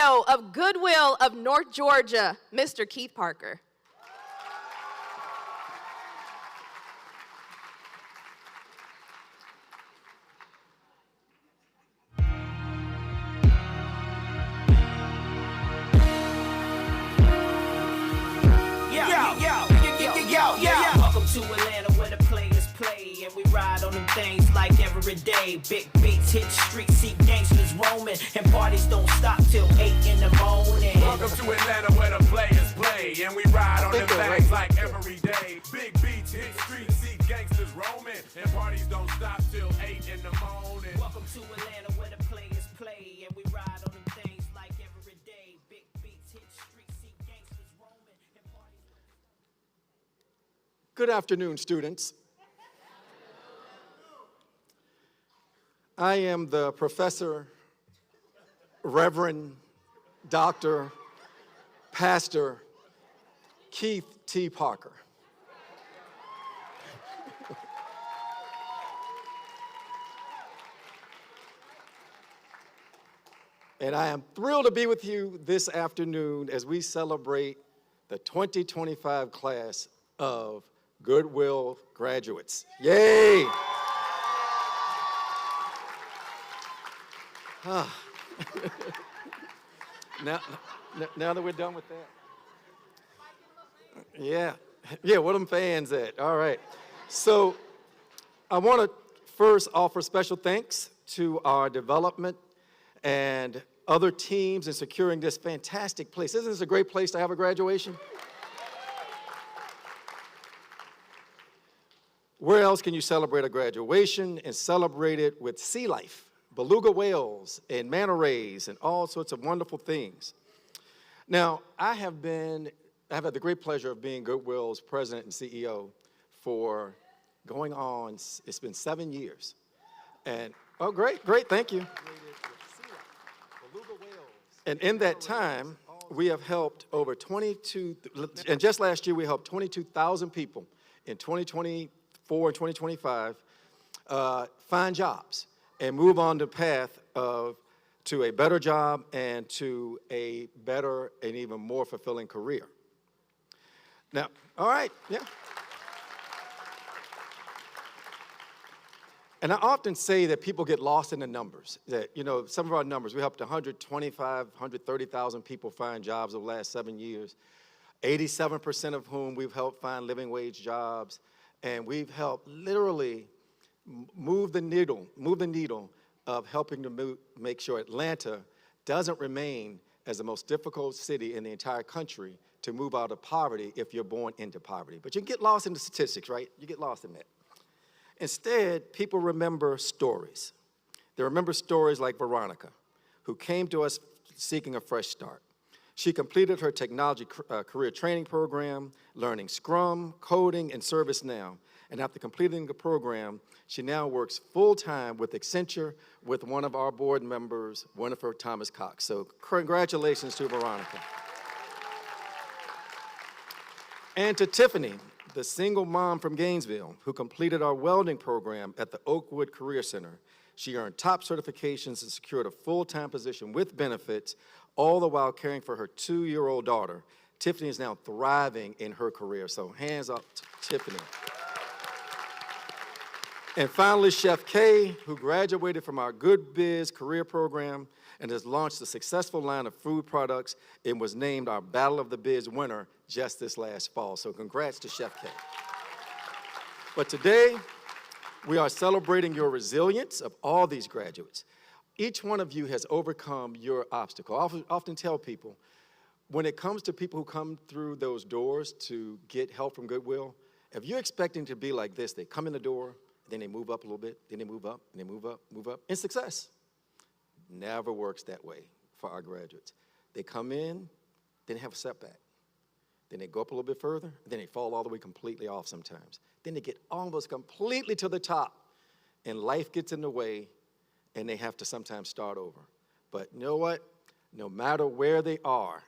CEO of Goodwill of North Georgia, Mr. Keith Parker. Welcome to Atlanta where the players play, and we ride on them things like every day. Big beats hit streets, see gangsters roaming, and parties don't stop till 8 in the morning. Welcome to Atlanta where the players play, and we ride on them things like every day. Big beats hit streets, see gangsters roaming, and parties don't stop till 8 in the morning. Welcome to Atlanta where the players play, and we ride on them things like every day. Big beats hit streets, see gangsters roaming, and parties. Good afternoon, students. I am the Professor, Reverend, Dr., Pastor Keith T. Parker. And I am thrilled to be with you this afternoon as we celebrate the 2025 class of Goodwill graduates. Yay! Now that we're done with that. Yeah, where them fans at? All right. So I want to first offer special thanks to our development and other teams in securing this fantastic place. Isn't this a great place to have a graduation? Where else can you celebrate a graduation and celebrate it with sea life, beluga whales, and manta rays, and all sorts of wonderful things? Now, I have had the great pleasure of being Goodwill's president and CEO for going on, it's been 7 years. And, oh, great, thank you. And in that time, we have helped over 22, and just last year we helped 22,000 people in 2024 and 2025 find jobs and move on the path to a better job and to a better and even more fulfilling career. Now, all right, yeah. And I often say that people get lost in the numbers, that, some of our numbers, we helped 125, 130,000 people find jobs over the last 7 years, 87% of whom we've helped find living wage jobs, and we've helped literally move the needle of helping to make sure Atlanta doesn't remain as the most difficult city in the entire country to move out of poverty if you're born into poverty. But you get lost in the statistics, right? You get lost in that. Instead, people remember stories. They remember stories like Veronica, who came to us seeking a fresh start. She completed her technology career training program, learning Scrum, coding, and ServiceNow. And after completing the program, she now works full-time with Accenture with one of our board members, Winifred Thomas Cox. So congratulations to Veronica. And to Tiffany, the single mom from Gainesville who completed our welding program at the Oakwood Career Center. She earned top certifications and secured a full-time position with benefits, all the while caring for her 2-year-old daughter. Tiffany is now thriving in her career, so hands up to Tiffany. And finally, Chef Kay, who graduated from our Good Biz career program and has launched a successful line of food products and was named our Battle of the Biz winner just this last fall. So congrats to Chef Kay. But today, we are celebrating your resilience of all these graduates. Each one of you has overcome your obstacle. I often tell people, when it comes to people who come through those doors to get help from Goodwill, if you're expecting to be like this, they come in the door, then they move up a little bit, then they move up, and they move up, and success. Never works that way for our graduates. They come in, then they have a setback. Then they go up a little bit further, then they fall all the way completely off sometimes. Then they get almost completely to the top, and life gets in the way, and they have to sometimes start over. But you know what? No matter where they are,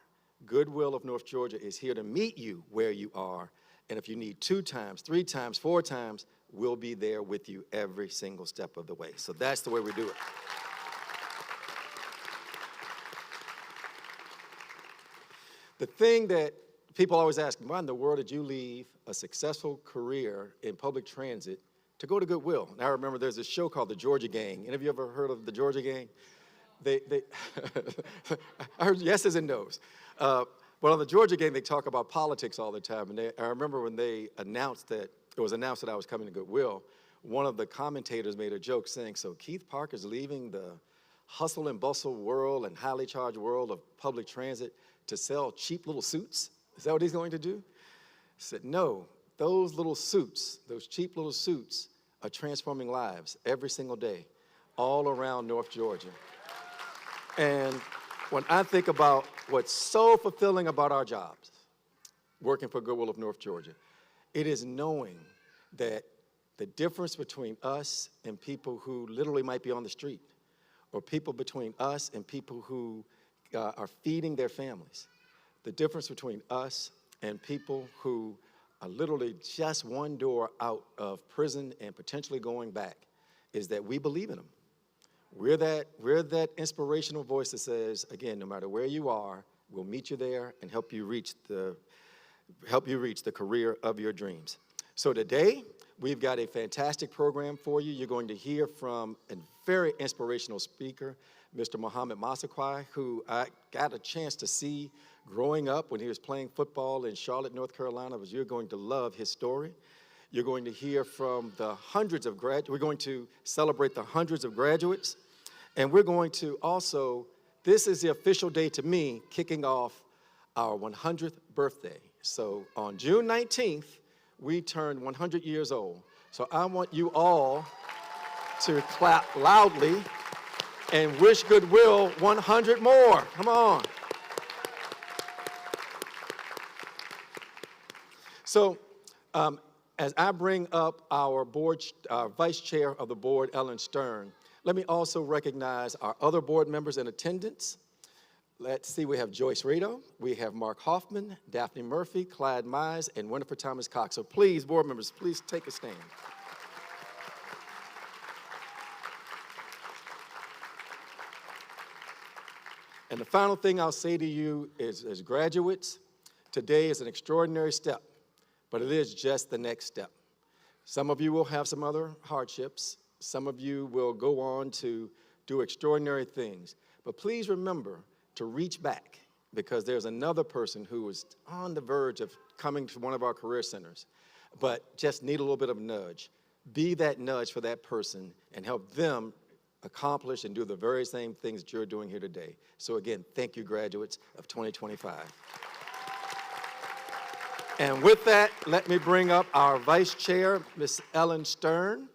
Goodwill of North Georgia is here to meet you where you are, and if you need 2 times, 3 times, 4 times, we'll be there with you every single step of the way. So that's the way we do it. The thing that people always ask me, why in the world did you leave a successful career in public transit to go to Goodwill? And I remember there's a show called The Georgia Gang. Any of you ever heard of The Georgia Gang? They I heard yeses and nos. But on The Georgia Gang, they talk about politics all the time. And I remember when they announced that, it was announced that I was coming to Goodwill, one of the commentators made a joke saying, so Keith Parker's leaving the hustle and bustle world and highly charged world of public transit to sell cheap little suits? Is that what he's going to do? I said, no, those little suits, those cheap little suits are transforming lives every single day all around North Georgia. And when I think about what's so fulfilling about our jobs, working for Goodwill of North Georgia, it is knowing that the difference between us and people who literally might be on the street, or people between us and people who are feeding their families, the difference between us and people who are literally just one door out of prison and potentially going back is that we believe in them. We're that inspirational voice that says, again, no matter where you are, we'll meet you there and help you reach the career of your dreams. So today, we've got a fantastic program for you. You're going to hear from a very inspirational speaker, Mr. Mohamed Massaquoi, who I got a chance to see growing up when he was playing football in Charlotte, North Carolina. You're going to love his story. You're going to hear from the hundreds of graduates. We're going to celebrate the hundreds of graduates. And we're going to also, this is the official day to me, kicking off our 100th birthday. So on June 19th, we turned 100 years old. So I want you all to clap loudly and wish Goodwill 100 more. Come on. So as I bring up our vice chair of the board, Ellen Stern, let me also recognize our other board members in attendance. Let's see, we have Joyce Rado, we have Mark Hoffman, Daphne Murphy, Clyde Mize, and Winifred Thomas Cox. So please, board members, please take a stand. And the final thing I'll say to you is, as graduates, today is an extraordinary step, but it is just the next step. Some of you will have some other hardships. Some of you will go on to do extraordinary things. But please remember to reach back, because there's another person who is on the verge of coming to one of our career centers, but just need a little bit of a nudge. Be that nudge for that person and help them accomplish and do the very same things that you're doing here today. So again, thank you, graduates of 2025. And with that, let me bring up our vice chair, Ms. Ellen Stern.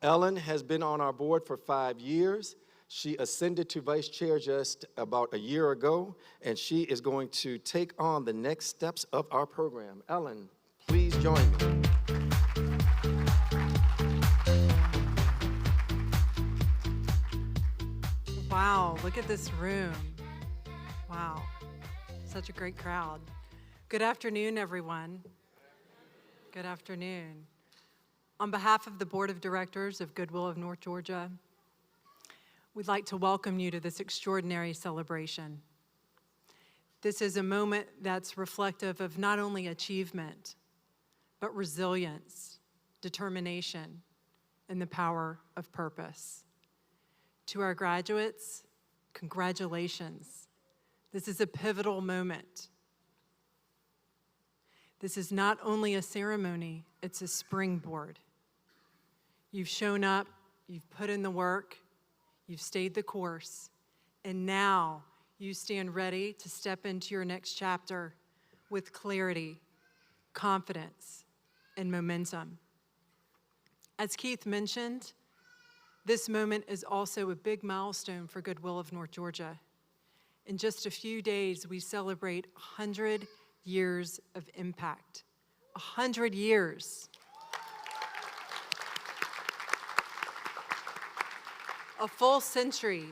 Ellen has been on our board for 5 years. She ascended to vice chair just about a year ago, and she is going to take on the next steps of our program. Ellen, please join me. Wow, look at this room. Wow, such a great crowd. Good afternoon, everyone. Good afternoon. On behalf of the Board of Directors of Goodwill of North Georgia, we'd like to welcome you to this extraordinary celebration. This is a moment that's reflective of not only achievement, but resilience, determination, and the power of purpose. To our graduates, congratulations. This is a pivotal moment. This is not only a ceremony, it's a springboard. You've shown up, you've put in the work, you've stayed the course, and now you stand ready to step into your next chapter with clarity, confidence, and momentum. As Keith mentioned, this moment is also a big milestone for Goodwill of North Georgia. In just a few days, we celebrate 100 years of impact. 100 years. A full century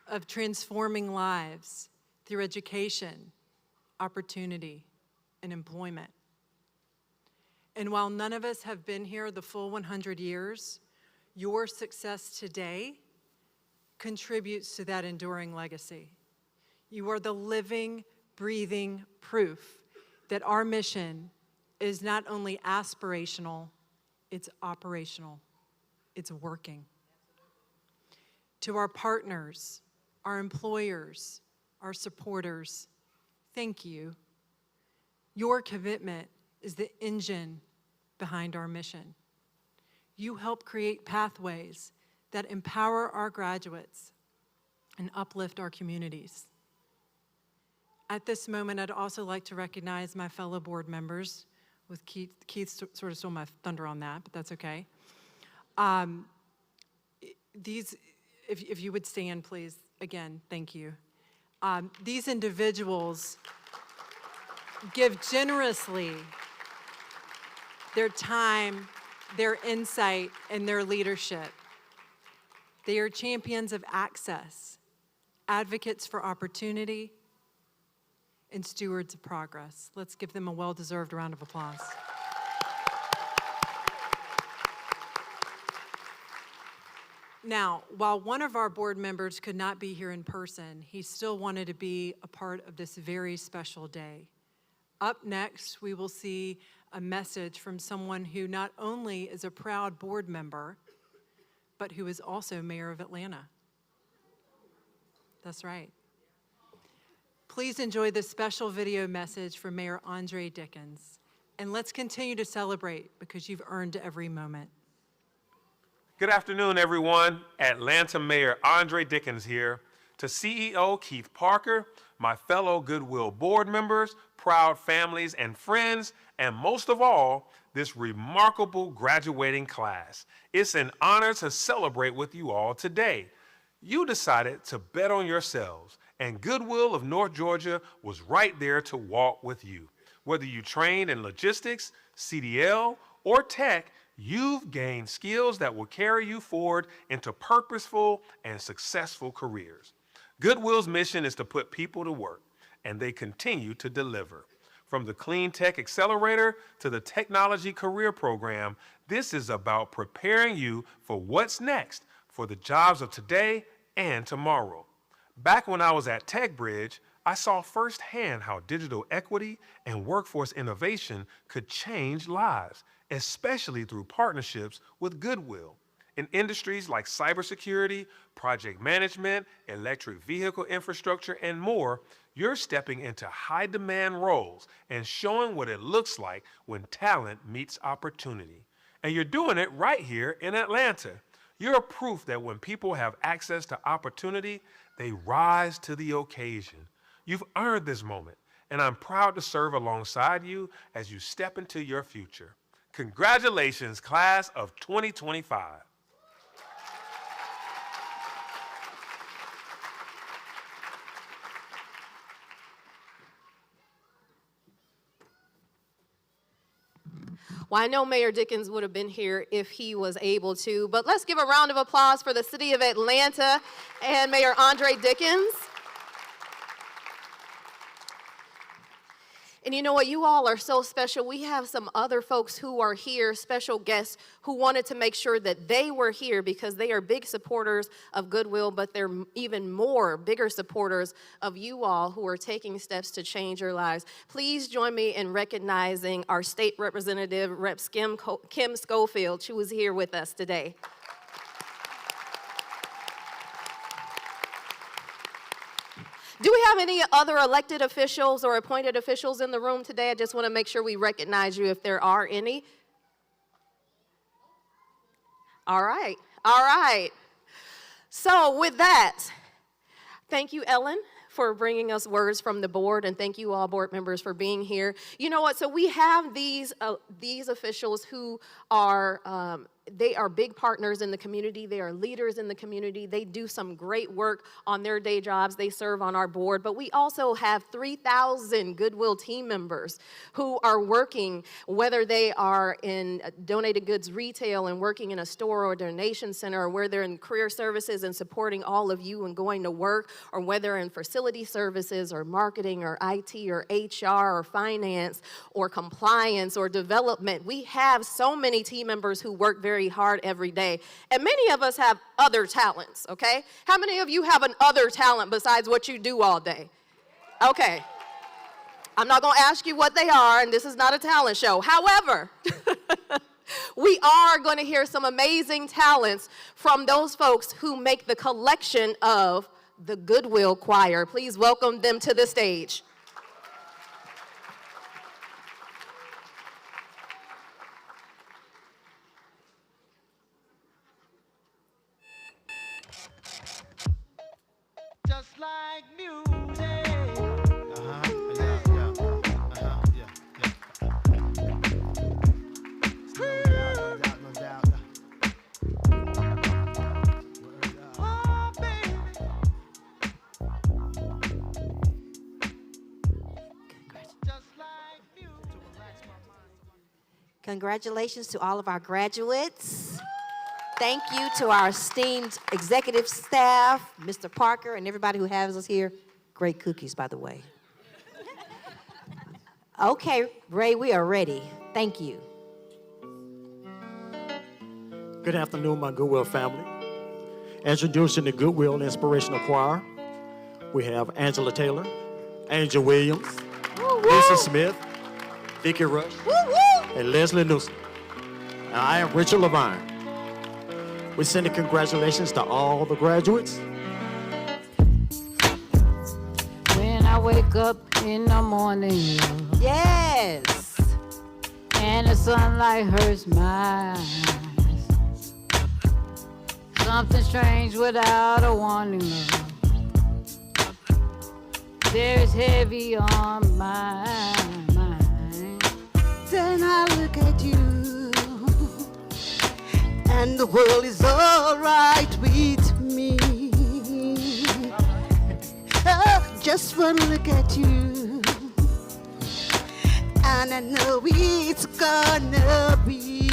of transforming lives through education, opportunity, and employment. And while none of us have been here the full 100 years, your success today contributes to that enduring legacy. You are the living, breathing proof that our mission is not only aspirational, it's operational. It's working. To our partners, our employers, our supporters, thank you. Your commitment is the engine behind our mission. You help create pathways that empower our graduates and uplift our communities. At this moment, I'd also like to recognize my fellow board members. With Keith sort of stole my thunder on that, but that's okay. If you would stand, please. Again, thank you. These individuals give generously their time, their insight, and their leadership. They are champions of access, advocates for opportunity, and stewards of progress. Let's give them a well-deserved round of applause. Now, while one of our board members could not be here in person, he still wanted to be a part of this very special day. Up next, we will see a message from someone who not only is a proud board member, but who is also mayor of Atlanta. That's right. Please enjoy this special video message from Mayor Andre Dickens. And let's continue to celebrate because you've earned every moment. Good afternoon, everyone. Atlanta Mayor Andre Dickens here. To CEO Keith Parker, my fellow Goodwill board members, proud families and friends, and most of all, this remarkable graduating class. It's an honor to celebrate with you all today. You decided to bet on yourselves, and Goodwill of North Georgia was right there to walk with you. Whether you trained in logistics, CDL, or tech, you've gained skills that will carry you forward into purposeful and successful careers. Goodwill's mission is to put people to work, and they continue to deliver. From the Clean Tech Accelerator to the Technology Career Program, this is about preparing you for what's next for the jobs of today and tomorrow. Back when I was at TechBridge, I saw firsthand how digital equity and workforce innovation could change lives, especially through partnerships with Goodwill. In industries like cybersecurity, project management, electric vehicle infrastructure, and more, you're stepping into high-demand roles and showing what it looks like when talent meets opportunity. And you're doing it right here in Atlanta. You're proof that when people have access to opportunity, they rise to the occasion. You've earned this moment, and I'm proud to serve alongside you as you step into your future. Congratulations, class of 2025. Well, I know Mayor Dickens would have been here if he was able to, but let's give a round of applause for the city of Atlanta and Mayor Andre Dickens. And you know what? You all are so special. We have some other folks who are here, special guests, who wanted to make sure that they were here because they are big supporters of Goodwill, but they're even more bigger supporters of you all who are taking steps to change your lives. Please join me in recognizing our state representative, Rep. Kim Schofield. She was here with us today. Do we have any other elected officials or appointed officials in the room today? I just want to make sure we recognize you if there are any. All right, all right. So with that, thank you, Ellen, for bringing us words from the board, and thank you all board members for being here. You know what, so we have these officials who are, they are big partners in the community. They are leaders in the community. They do some great work on their day jobs. They serve on our board. But we also have 3,000 Goodwill team members who are working, whether they are in donated goods retail and working in a store or a donation center, or where they're in career services and supporting all of you and going to work, or whether in facility services or marketing or IT or HR or finance or compliance or development. We have so many team members who work very hard every day. And many of us have other talents, okay? How many of you have an other talent besides what you do all day? Okay. I'm not going to ask you what they are, and this is not a talent show. However, we are going to hear some amazing talents from those folks who make the collection of the Goodwill Choir. Please welcome them to the stage. Just like music. No doubt. Oh, baby. Just like music. Congratulations to all of our graduates. Thank you to our esteemed executive staff, Mr. Parker, and everybody who has us here. Great cookies, by the way. Okay, Ray, we are ready. Thank you. Good afternoon, my Goodwill family. Introducing the Goodwill Inspirational Choir, we have Angela Taylor, Angel Williams, Lisa Smith, Vicki Rush, and Leslie Newsom. And I am Richard Levine. We send congratulations to all the graduates. When I wake up in the morning, Yes. and the sunlight hurts my eyes, something strange without a warning, love. There's heavy on my mind. Then I look at you, and the world is all right with me. Oh, just one look at you, and I know it's gonna be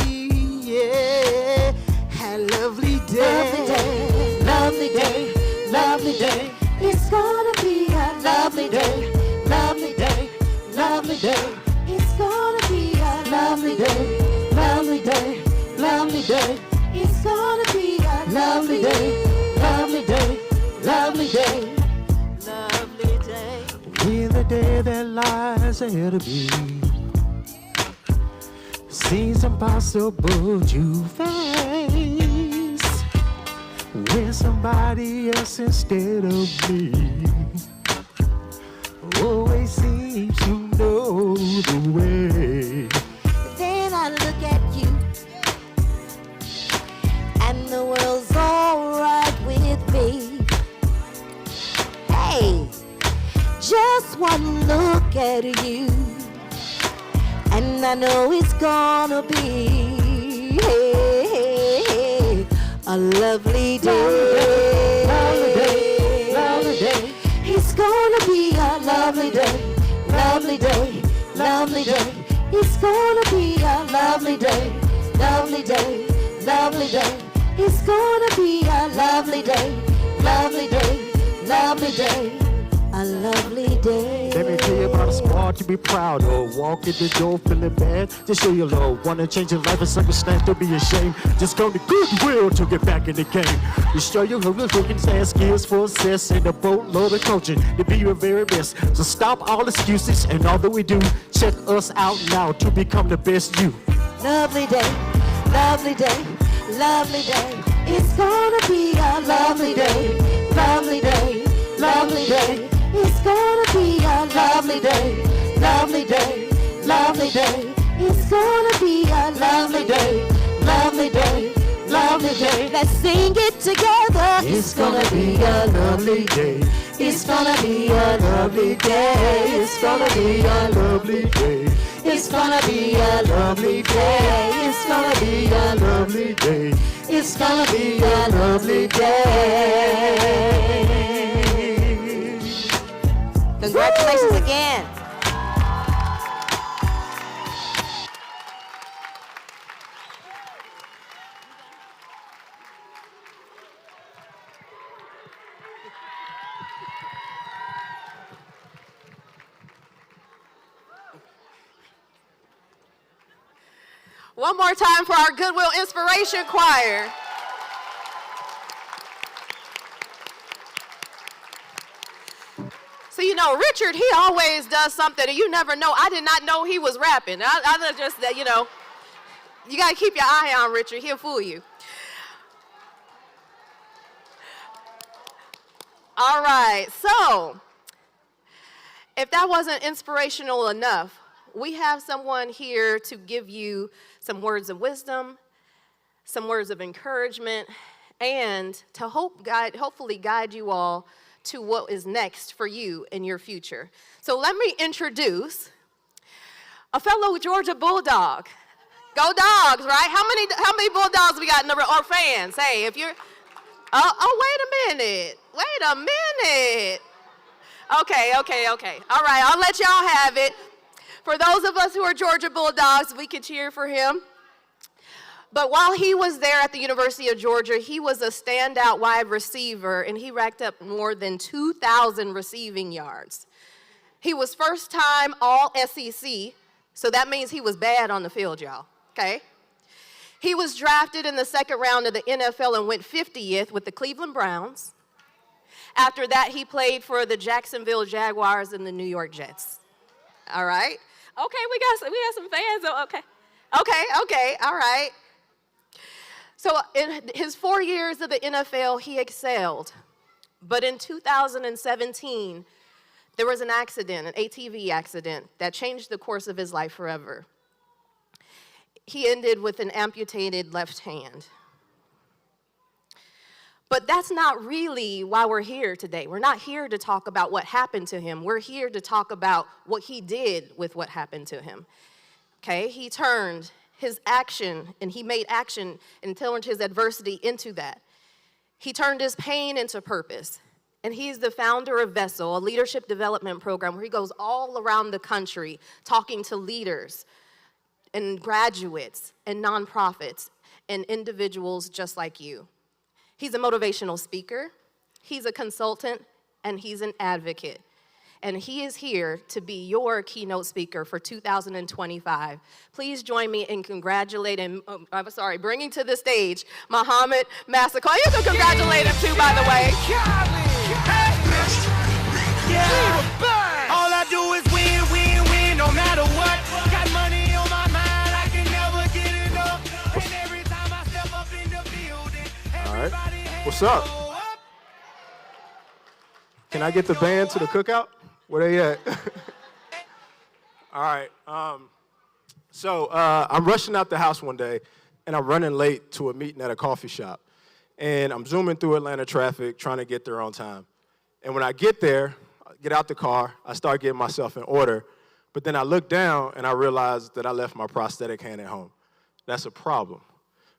a lovely day. Lovely day, lovely day. It's gonna be a lovely day, lovely day, lovely day. It's gonna be a lovely day, lovely day, lovely day. It's gonna be a lovely day, lovely day, lovely day, lovely day. In the day that lies ahead of me, seems impossible to face when somebody else instead of me always seems to know the way. Then I look at you, and the world's all right with me. Hey, just one look at you, and I know it's gonna be a lovely day. Lovely day, lovely day. It's gonna be a lovely day, lovely day, lovely day. It's gonna be a lovely day, lovely day, lovely day. It's gonna be a lovely day, lovely day, lovely day, a lovely day. Let me tell you about a spot to be proud of. Walk in the door feeling bad, just show your love. Wanna change your life and circumstance, don't be ashamed. Just come to Goodwill to get back in the game. You show your hurdles, looking and skills for success, and a boatload of coaching to be your very best. So stop all excuses and all that we do. Check us out now to become the best you. Lovely day, lovely day, lovely day. It's gonna be a lovely day, lovely day, lovely day. It's gonna be a lovely day, lovely day, lovely day. It's gonna be a lovely day, lovely day, lovely day. Let's sing it together. It's gonna be a lovely day. It's gonna be a lovely day. It's gonna be a lovely day. It's gonna be a lovely day. It's gonna be a lovely day. It's gonna be a lovely day. Congratulations again. One more time for our Goodwill Inspiration Choir. So, know, Richard, he always does something, and you never know. I did not know he was rapping. I just, you know, you got to keep your eye on Richard. He'll fool you. All right, so if that wasn't inspirational enough, we have someone here to give you some words of wisdom, some words of encouragement, and to hopefully guide you all to what is next for you in your future. So let me introduce a fellow Georgia Bulldog. Go Dogs, right? How many Bulldogs we got in the room, or fans? Hey, if you're, wait a minute. Okay. All right, I'll let y'all have it. For those of us who are Georgia Bulldogs, we can cheer for him. But while he was there at the University of Georgia, he was a standout wide receiver, and he racked up more than 2,000 receiving yards. He was first-time All-SEC, so that means he was bad on the field, y'all, okay? He was drafted in the second round of the NFL and went 50th with the Cleveland Browns. After that, he played for the Jacksonville Jaguars and the New York Jets. All right? Okay, we got some fans. Okay, all right. So in his 4 years of the NFL, he excelled. But in 2017, there was an accident, an ATV accident, that changed the course of his life forever. He ended with an amputated left hand. But that's not really why we're here today. We're not here to talk about what happened to him. We're here to talk about what he did with what happened to him. Okay, he turned his action, and he made action and turned his adversity into that. He turned his pain into purpose. And he's the founder of Vessel, a leadership development program where he goes all around the country talking to leaders and graduates and nonprofits and individuals just like you. He's a motivational speaker, he's a consultant, and he's an advocate. And he is here to be your keynote speaker for 2025. Please join me in bringing to the stage Muhammad Massaquoi. You can congratulate him too, by the way. All I do is win, no matter what. Got money on my mind, I can never get enough. And every time I step up in the building, all right, what's up? Can I get the band to the cookout? Where they at? All right. So I'm rushing out the house one day, and I'm running late to a meeting at a coffee shop. And I'm zooming through Atlanta traffic, trying to get there on time. And when I get there, I get out the car, I start getting myself in order. But then I look down, and I realize that I left my prosthetic hand at home. That's a problem.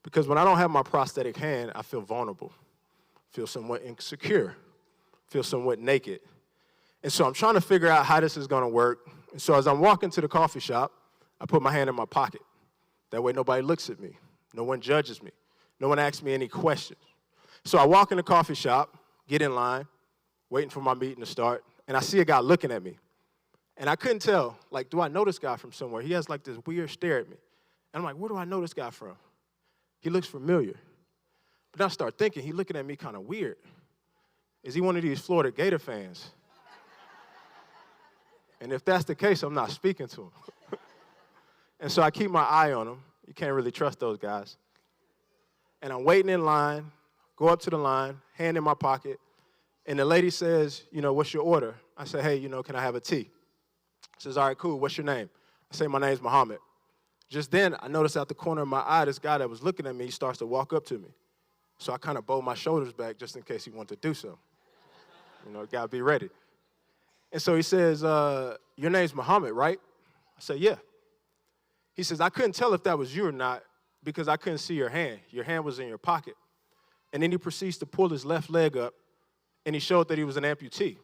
Because when I don't have my prosthetic hand, I feel vulnerable, feel somewhat insecure, feel somewhat naked. And so I'm trying to figure out how this is going to work. And so as I'm walking to the coffee shop, I put my hand in my pocket. That way nobody looks at me. No one judges me. No one asks me any questions. So I walk in the coffee shop, get in line, waiting for my meeting to start, and I see a guy looking at me. And I couldn't tell, like, do I know this guy from somewhere? He has like this weird stare at me. And I'm like, where do I know this guy from? He looks familiar. But then I start thinking, he's looking at me kind of weird. Is he one of these Florida Gator fans? And if that's the case, I'm not speaking to him. And so I keep my eye on him. You can't really trust those guys. And I'm waiting in line, go up to the line, hand in my pocket, and the lady says, what's your order? I say, hey, can I have a tea? She says, all right, cool, what's your name? I say, my name's Muhammad. Just then, I noticed out the corner of my eye, this guy that was looking at me, he starts to walk up to me. So I kind of bow my shoulders back just in case he wanted to do so. Gotta be ready. And so he says, your name's Muhammad, right? I say, yeah. He says, I couldn't tell if that was you or not because I couldn't see your hand. Your hand was in your pocket. And then he proceeds to pull his left leg up, and he showed that he was an amputee.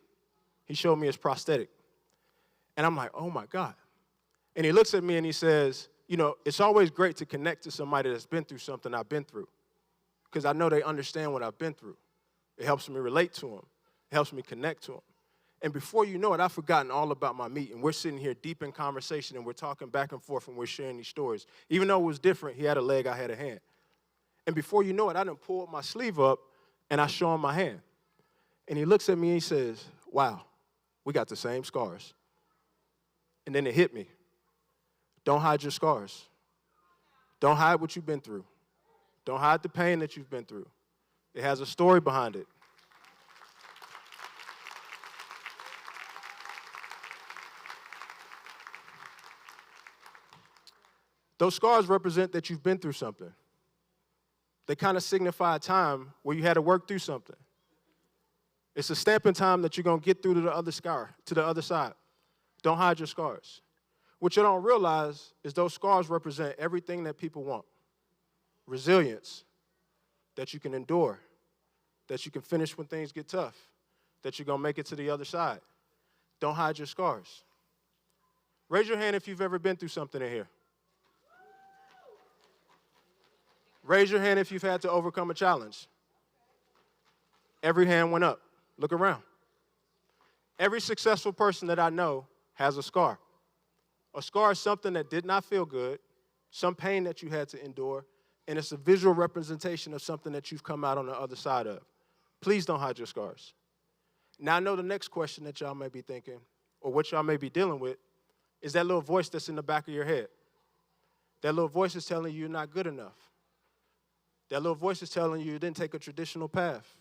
He showed me his prosthetic. And I'm like, oh, my God. And he looks at me and he says, it's always great to connect to somebody that's been through something I've been through because I know they understand what I've been through. It helps me relate to them. It helps me connect to them. And before you know it, I've forgotten all about my meet. And we're sitting here deep in conversation, and we're talking back and forth, and we're sharing these stories. Even though it was different, he had a leg, I had a hand. And before you know it, I done pulled my sleeve up, and I show him my hand. And he looks at me, and he says, wow, We got the same scars. And then it hit me. Don't hide your scars. Don't hide what you've been through. Don't hide the pain that you've been through. It has a story behind it. Those scars represent that you've been through something. They kind of signify a time where you had to work through something. It's a stamping time that you're going to get through to the other side. Don't hide your scars. What you don't realize is those scars represent everything that people want. Resilience, that you can endure, that you can finish when things get tough, that you're going to make it to the other side. Don't hide your scars. Raise your hand if you've ever been through something in here. Raise your hand if you've had to overcome a challenge. Every hand went up. Look around. Every successful person that I know has a scar. A scar is something that did not feel good, some pain that you had to endure, and it's a visual representation of something that you've come out on the other side of. Please don't hide your scars. Now, I know the next question that y'all may be thinking, or what y'all may be dealing with, is that little voice that's in the back of your head. That little voice is telling you you're not good enough. That little voice is telling you didn't take a traditional path.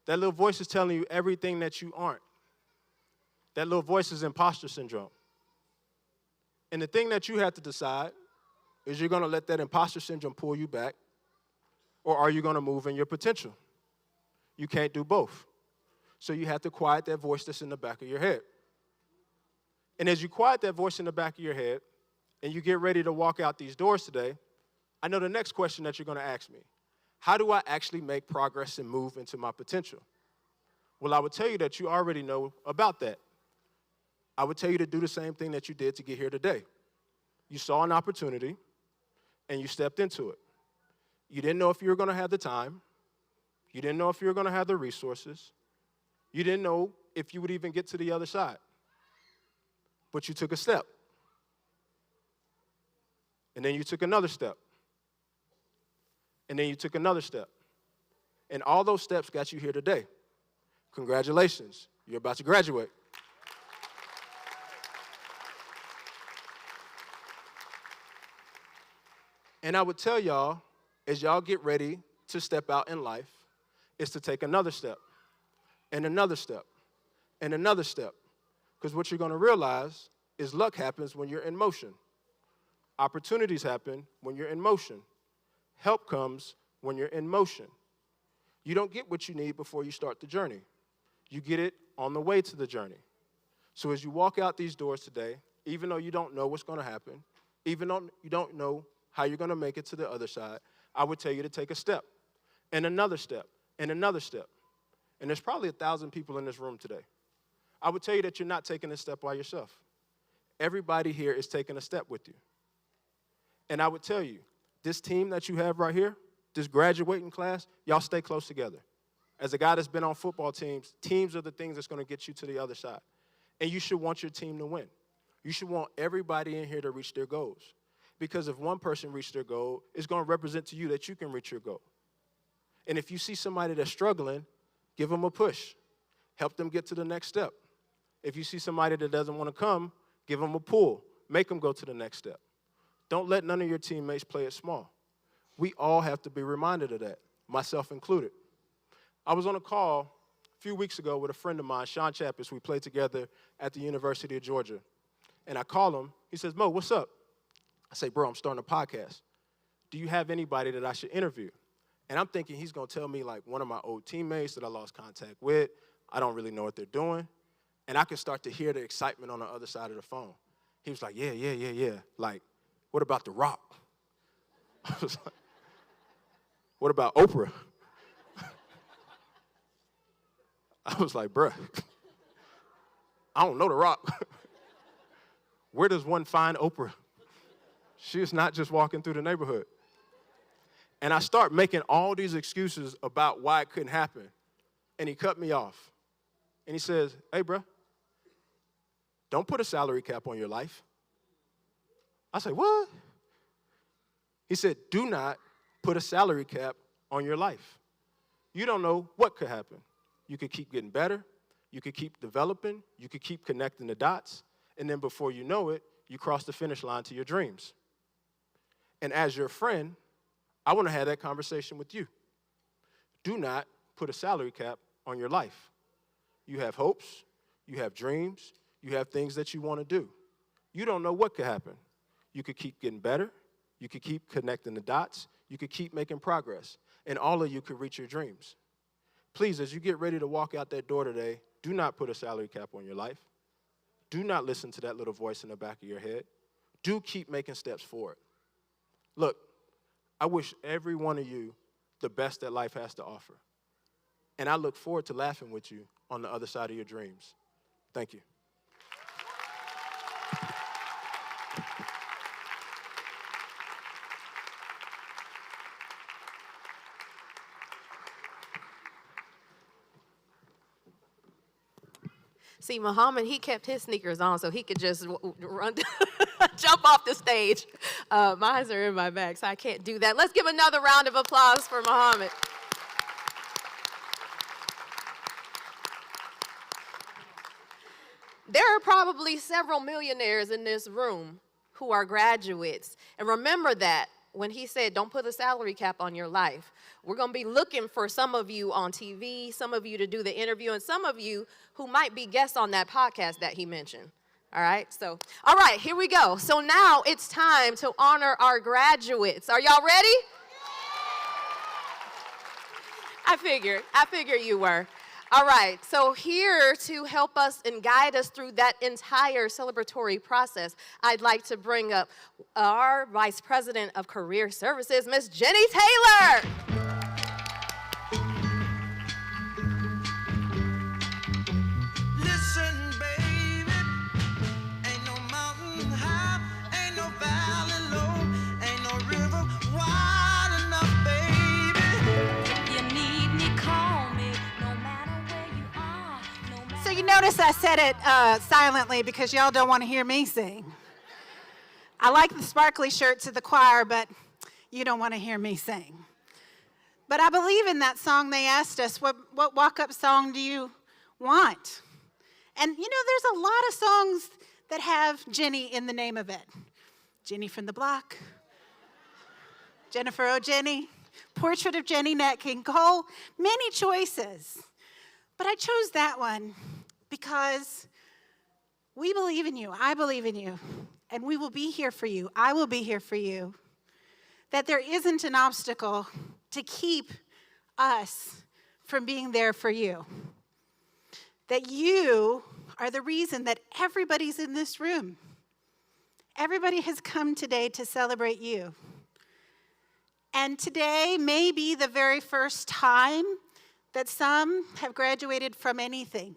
That little voice is telling you everything that you aren't. That little voice is imposter syndrome. And the thing that you have to decide is you're going to let that imposter syndrome pull you back, or are you going to move in your potential? You can't do both. So you have to quiet that voice that's in the back of your head. And as you quiet that voice in the back of your head and you get ready to walk out these doors today, I know the next question that you're going to ask me. How do I actually make progress and move into my potential? Well, I would tell you that you already know about that. I would tell you to do the same thing that you did to get here today. You saw an opportunity, and you stepped into it. You didn't know if you were going to have the time. You didn't know if you were going to have the resources. You didn't know if you would even get to the other side. But you took a step. And then you took another step. And then you took another step. And all those steps got you here today. Congratulations. You're about to graduate. And I would tell y'all, as y'all get ready to step out in life, is to take another step, and another step, and another step. Because what you're going to realize is luck happens when you're in motion. Opportunities happen when you're in motion. Help comes when you're in motion. You don't get what you need before you start the journey. You get it on the way to the journey. So as you walk out these doors today, even though you don't know what's going to happen, even though you don't know how you're going to make it to the other side, I would tell you to take a step, and another step, and another step. And there's probably 1,000 people in this room today. I would tell you that you're not taking this step by yourself. Everybody here is taking a step with you. And I would tell you, this team that you have right here, this graduating class, y'all stay close together. As a guy that's been on football teams, teams are the things that's going to get you to the other side. And you should want your team to win. You should want everybody in here to reach their goals. Because if one person reaches their goal, it's going to represent to you that you can reach your goal. And if you see somebody that's struggling, give them a push. Help them get to the next step. If you see somebody that doesn't want to come, give them a pull. Make them go to the next step. Don't let none of your teammates play it small. We all have to be reminded of that, myself included. I was on a call a few weeks ago with a friend of mine, Sean Chappis. We played together at the University of Georgia. And I call him. He says, Mo, what's up? I say, bro, I'm starting a podcast. Do you have anybody that I should interview? And I'm thinking he's going to tell me, like, one of my old teammates that I lost contact with. I don't really know what they're doing. And I could start to hear the excitement on the other side of the phone. He was like, yeah. Like, what about The Rock? I was like, what about Oprah? I was like, bruh, I don't know The Rock. Where does one find Oprah? She is not just walking through the neighborhood. And I start making all these excuses about why it couldn't happen. And he cut me off. And he says, hey, bruh, don't put a salary cap on your life. I said, what? He said, do not put a salary cap on your life. You don't know what could happen. You could keep getting better. You could keep developing, you could keep connecting the dots, and then before you know it, you cross the finish line to your dreams. And as your friend, I want to have that conversation with you. Do not put a salary cap on your life. You have hopes, you have dreams, you have things that you want to do. You don't know what could happen. You could keep getting better, you could keep connecting the dots, you could keep making progress, and all of you could reach your dreams. Please, as you get ready to walk out that door today, do not put a salary cap on your life. Do not listen to that little voice in the back of your head. Do keep making steps forward. Look, I wish every one of you the best that life has to offer. And I look forward to laughing with you on the other side of your dreams. Thank you. See, Muhammad, he kept his sneakers on so he could just run, jump off the stage. Mine are in my bag, so I can't do that. Let's give another round of applause for Muhammad. There are probably several millionaires in this room who are graduates. And remember that when he said, don't put a salary cap on your life. We're going to be looking for some of you on TV, some of you to do the interview, and some of you who might be guests on that podcast that he mentioned. All right, so, all right, here we go. So now it's time to honor our graduates. Are y'all ready? I figured you were. All right, so here to help us and guide us through that entire celebratory process, I'd like to bring up our Vice President of Career Services, Miss Jenny Taylor. Listen, baby, ain't no mountain high, ain't no valley low, ain't no river wide enough, baby. You need me, call me, no matter where you are, no matter. So you notice I said it silently because y'all don't want to hear me sing. I like the sparkly shirts of the choir, but you don't want to hear me sing. But I believe in that song they asked us, what walk-up song do you want? And you know, there's a lot of songs that have Jenny in the name of it. Jenny from the Block, Jennifer O'Jenny, Portrait of Jenny Nat King Cole, many choices. But I chose that one because we believe in you, I believe in you, and we will be here for you, I will be here for you. That there isn't an obstacle to keep us from being there for you. That you are the reason that everybody's in this room. Everybody has come today to celebrate you. And today may be the very first time that some have graduated from anything.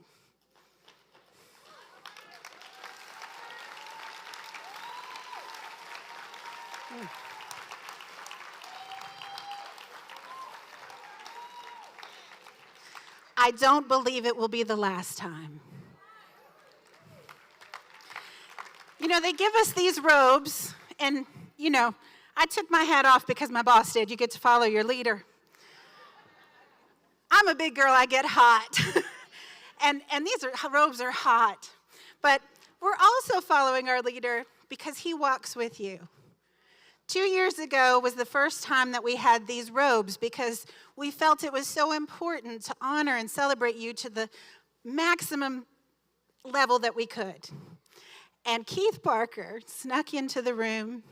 I don't believe it will be the last time. You know, they give us these robes, and, you know, I took my hat off because my boss did. You get to follow your leader. I'm a big girl, I get hot. and these robes are hot. But we're also following our leader because he walks with you. 2 years ago was the first time that we had these robes because we felt it was so important to honor and celebrate you to the maximum level that we could. And Keith Parker snuck into the room,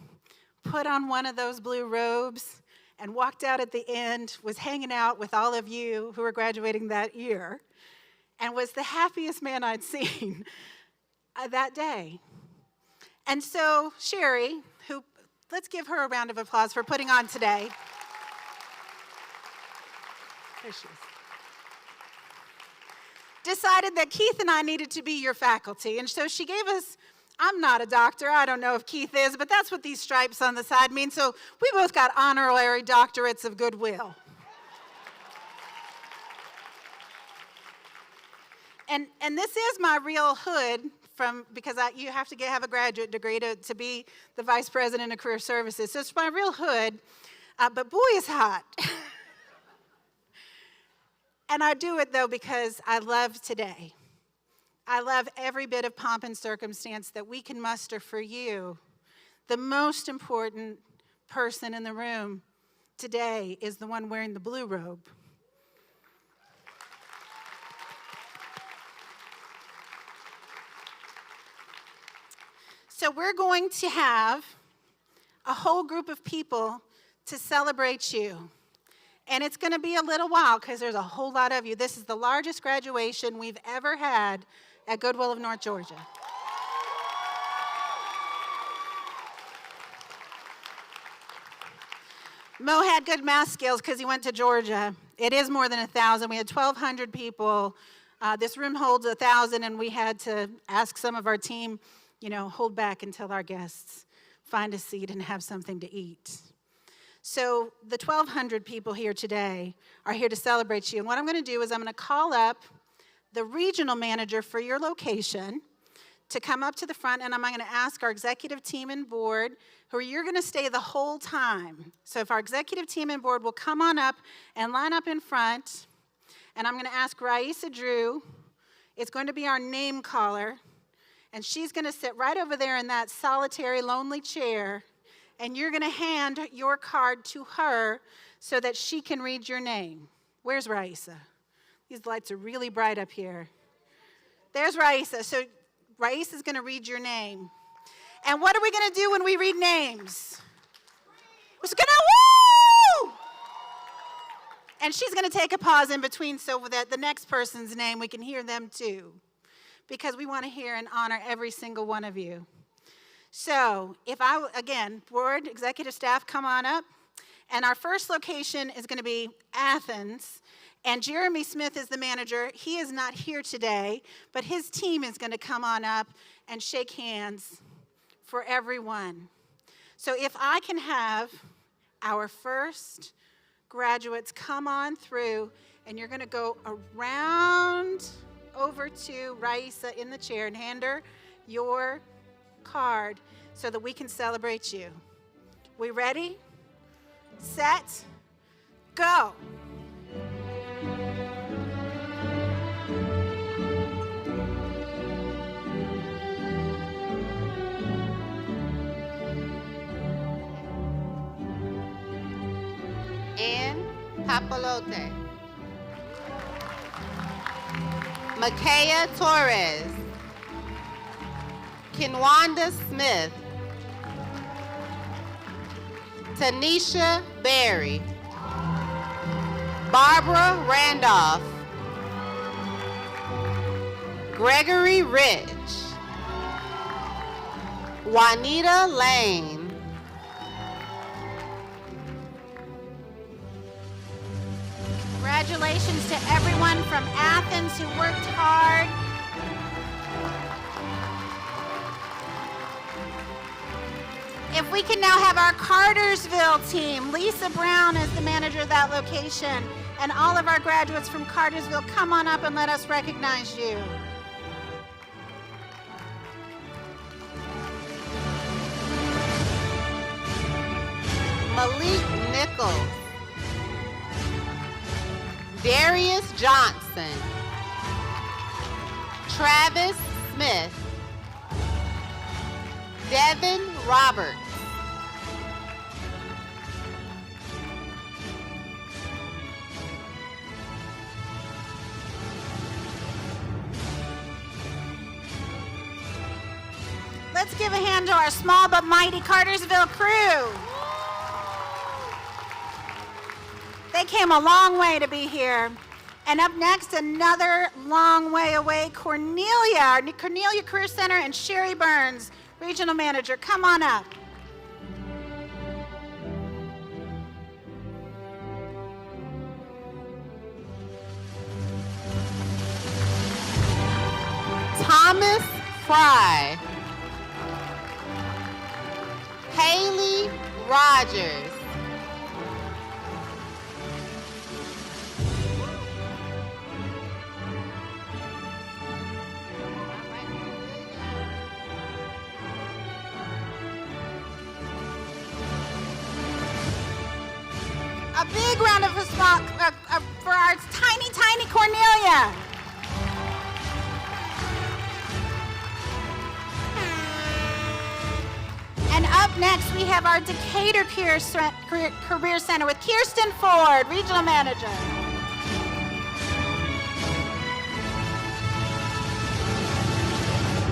put on one of those blue robes, and walked out at the end, was hanging out with all of you who were graduating that year, and was the happiest man I'd seen that day. And so Sherry, who, let's give her a round of applause for putting on today. There she is. Decided that Keith and I needed to be your faculty. And so she gave us, I'm not a doctor, I don't know if Keith is, but that's what these stripes on the side mean. So we both got honorary doctorates of goodwill. And this is my real hood because you have to have a graduate degree to be the Vice President of Career Services. So it's my real hood, but boy, it's hot. And I do it, though, because I love today. I love every bit of pomp and circumstance that we can muster for you. The most important person in the room today is the one wearing the blue robe. So we're going to have a whole group of people to celebrate you. And it's going to be a little while because there's a whole lot of you. This is the largest graduation we've ever had at Goodwill of North Georgia. Mo had good math skills because he went to Georgia. It is more than 1,000. We had 1,200 people. This room holds 1,000, and we had to ask some of our team, hold back until our guests find a seat and have something to eat. So the 1,200 people here today are here to celebrate you. And what I'm going to do is I'm going to call up the regional manager for your location to come up to the front, and I'm going to ask our executive team and board, who you're going to stay the whole time. So if our executive team and board will come on up and line up in front, and I'm going to ask Raisa Drew, it's going to be our name caller, and she's going to sit right over there in that solitary, lonely chair, and you're going to hand your card to her so that she can read your name. Where's Raisa? These lights are really bright up here. There's Raisa. So Raisa's going to read your name. And what are we going to do when we read names? We're going to woo! And she's going to take a pause in between so that the next person's name, we can hear them too. Because we want to hear and honor every single one of you. So again, board, executive staff, come on up. And our first location is going to be Athens. And Jeremy Smith is the manager. He is not here today, but his team is going to come on up and shake hands for everyone. So if I can have our first graduates come on through, and you're going to go around over to Raisa in the chair and hand her your card so that we can celebrate you. We ready? Set, go. Ann Papalote. Makaya Torres. Kinwanda Smith. Tanisha Berry. Barbara Randolph. Gregory Rich. Juanita Lane. Congratulations to everyone from Athens who worked hard. If we can now have our Cartersville team, Lisa Brown is the manager of that location, and all of our graduates from Cartersville, come on up and let us recognize you. Malik Nichols. Darius Johnson. Travis Smith. Devin Roberts. Let's give a hand to our small but mighty Cartersville crew. They came a long way to be here. And up next, another long way away, Cornelia Career Center and Sherry Burns, Regional Manager. Come on up. Thomas Fry. Haley Rogers. A big round of applause for our tiny, tiny Cornelia. Up next, we have our Decatur Career Center with Kirsten Ford, Regional Manager.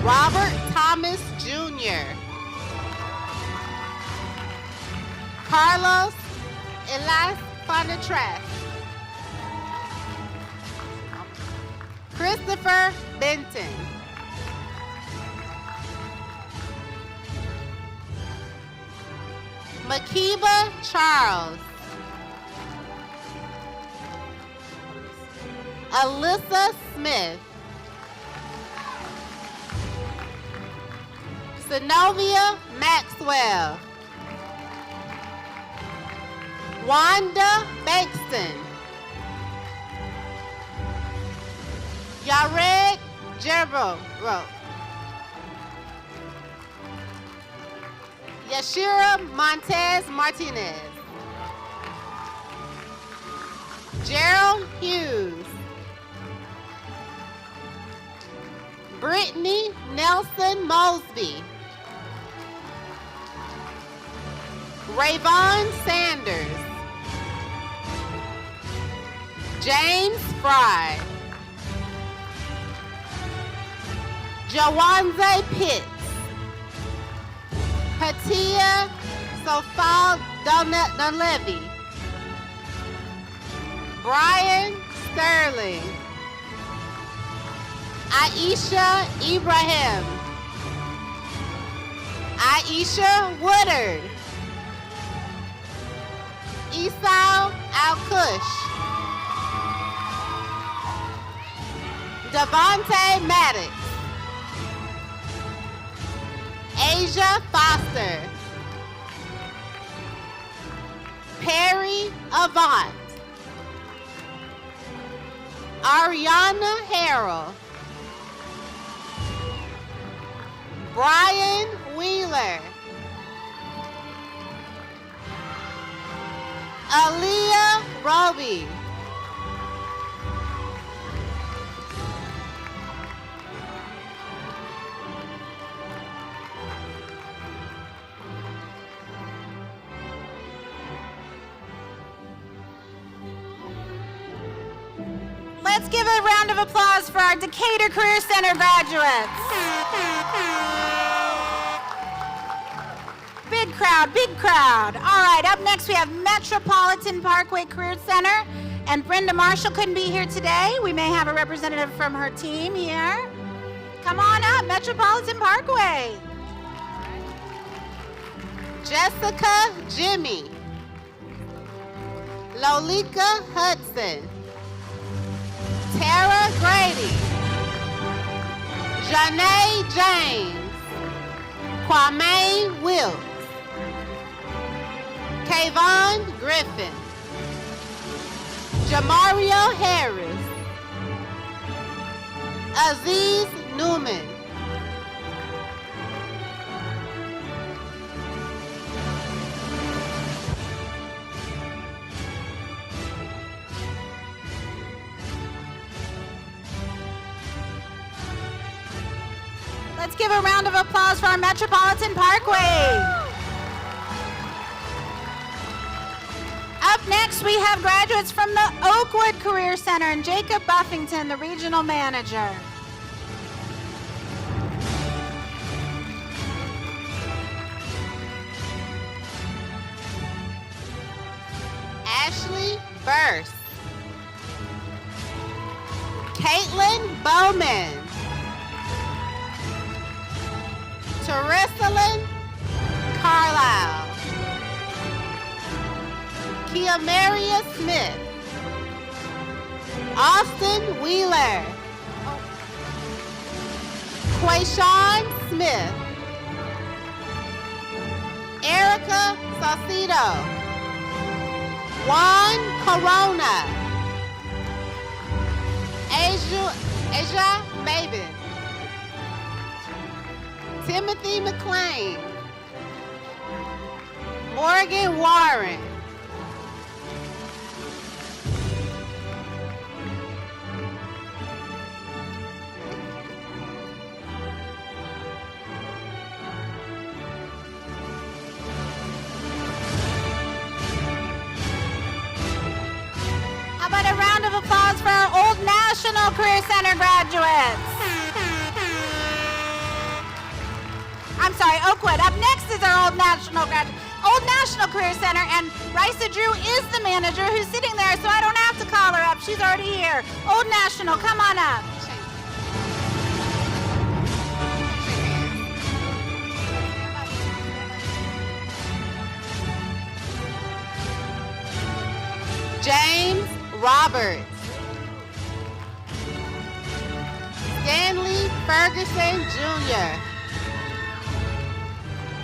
Robert Thomas Jr. Carlos Elas Fonatras. Christopher Benton. Makiba Charles. Alyssa Smith. Zenobia Maxwell. Wanda Bankston. Yared Gerbo. Yashira Montez Martinez. Gerald Hughes. Brittany Nelson Mosby. Rayvon Sanders. James Fry. Jawanze Pitts. Patia Sofal Dunlevy. Brian Sterling. Aisha Ibrahim. Aisha Woodard. Esau Al-Kush. Devontae Maddox. Asia Foster. Perry Avant. Ariana Harrell. Brian Wheeler. Aaliyah Roby. Let's give a round of applause for our Decatur Career Center graduates. Big crowd, big crowd. All right, up next we have Metropolitan Parkway Career Center, and Brenda Marshall couldn't be here today. We may have a representative from her team here. Come on up, Metropolitan Parkway. Jessica Jimmy. Lolika Hudson. Tara Grady. Janae James. Kwame Wilkes. Kayvon Griffin. Jamario Harris. Aziz Newman. Let's give a round of applause for our Metropolitan Parkway. Up next, we have graduates from the Oakwood Career Center and Jacob Buffington, the regional manager. Ashley Burst. Caitlin Bowman. Teresalyn Carlisle. Kiamaria Smith. Austin Wheeler. Quayshawn Smith. Erica Saucedo. Juan Corona. Asia Maben. Timothy McClain. Morgan Warren. National Career Center graduates. I'm sorry, Oakwood. Up next is our Old National graduate. Old National Career Center, and Risa Drew is the manager who's sitting there, so I don't have to call her up. She's already here. Old National, come on up. James Roberts. Stanley Ferguson Jr.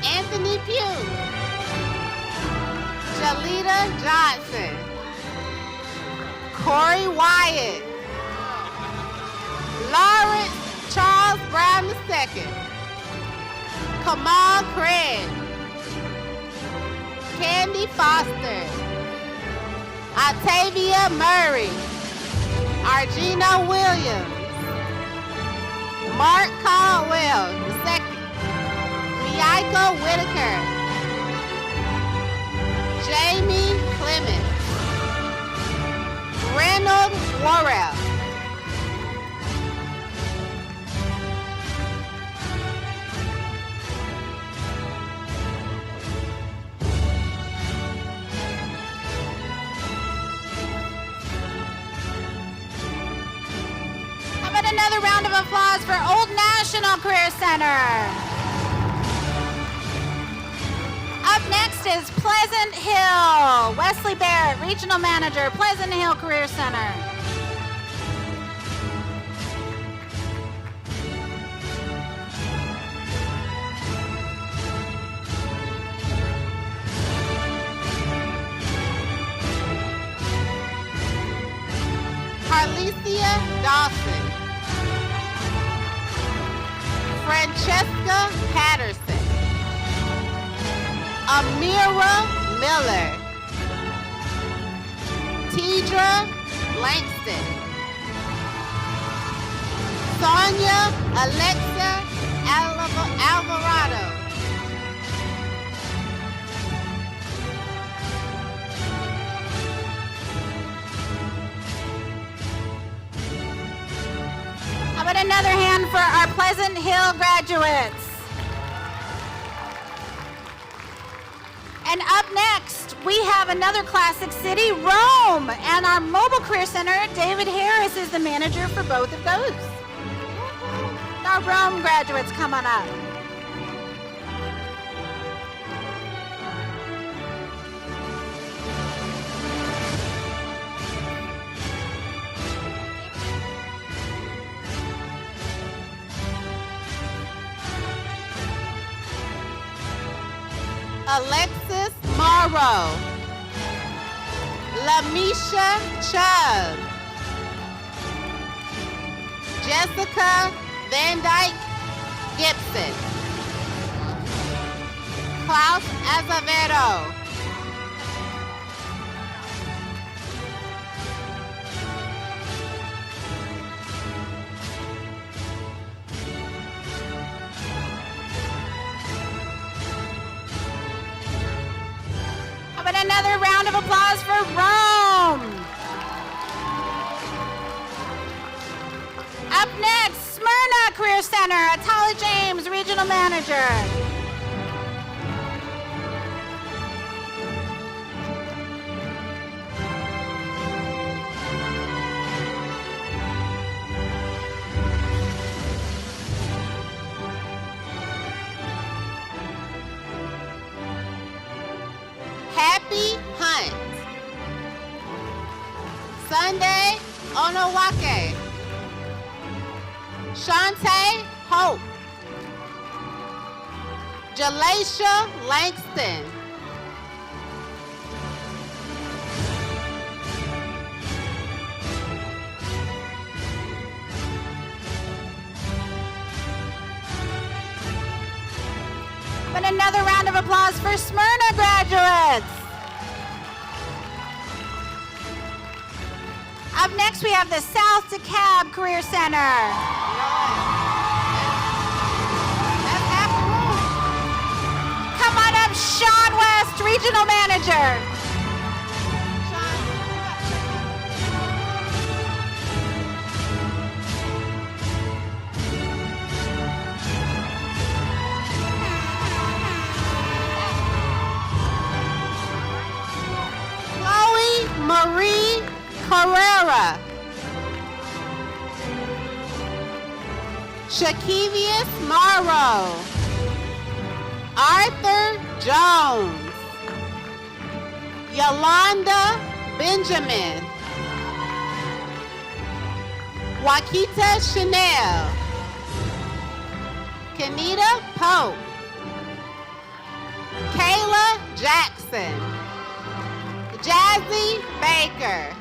Anthony Pugh. Jalita Johnson. Corey Wyatt. Lawrence Charles Brown II. Kamal Craig. Candy Foster. Octavia Murray. Argina Williams. Mark Caldwell II. Michael Whitaker. Jamie Clements. Reynold Worrell. How about another round of applause for Old National Career Center? Up next is Pleasant Hill. Wesley Barrett, Regional Manager, Pleasant Hill Career Center. Carlicia Dawson. Francesca Patterson. Amira Miller. Tidra Langston. Sonia Alexa Alvarado. How about another hand for our Pleasant Hill graduates? And up next, we have another classic city, Rome. And our Mobile Career Center, David Harris, is the manager for both of those. Our Rome graduates, come on up. Alexis Morrow. Lamisha Chubb. Jessica Van Dyke Gibson. Klaus Azevedo. Another round of applause for Rome. Up next, Smyrna Career Center, Atala James, Regional Manager. Happy Hunt. Sunday Onowake. Shantae Hope. Jalaisha Langston. And another round of applause for Smyrna graduates. Up next, we have the South DeKalb Career Center. Come on up, Sean West, Regional Manager. Marie Carrera. Shakevius Morrow. Arthur Jones. Yolanda Benjamin. Wakita Chanel. Kenita Pope. Kayla Jackson. Jazzy Baker.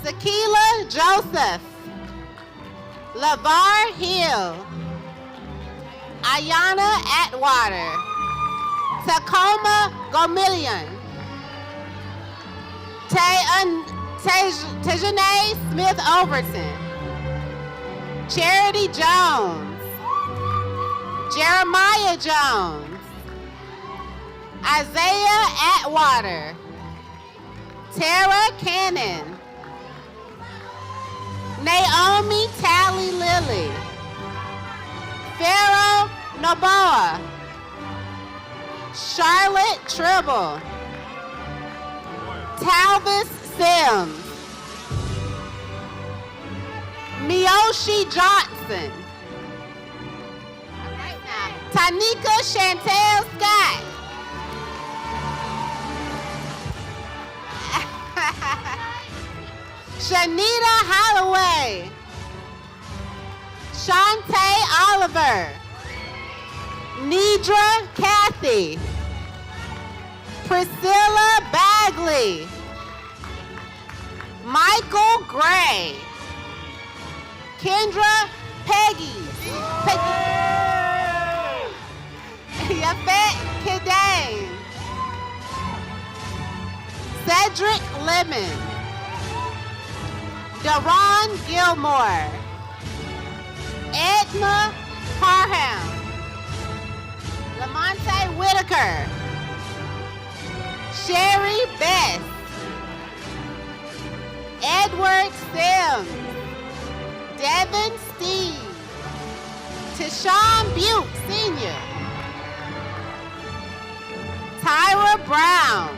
Sakila Joseph. LaVar Hill. Ayana Atwater. Tacoma Gomillion. Tejanae Smith Overton. Charity Jones. Jeremiah Jones. Isaiah Atwater. Tara Cannon. Naomi Tally Lilly. Pharaoh Noboa. Charlotte Tribble. Talvis Sims. Miyoshi Johnson. Tanika Chantel Scott. Shanita Holloway. Shantae Oliver. Nidra Kathy. Priscilla Bagley. Michael Gray. Kendra Peggy. Yafet Kedane. Cedric Lemon. Daron Gilmore. Edna Parham. Lamonte Whitaker. Sherry Best. Edward Sims. Devin Steve. Tashawn Butte Sr. Tyra Brown.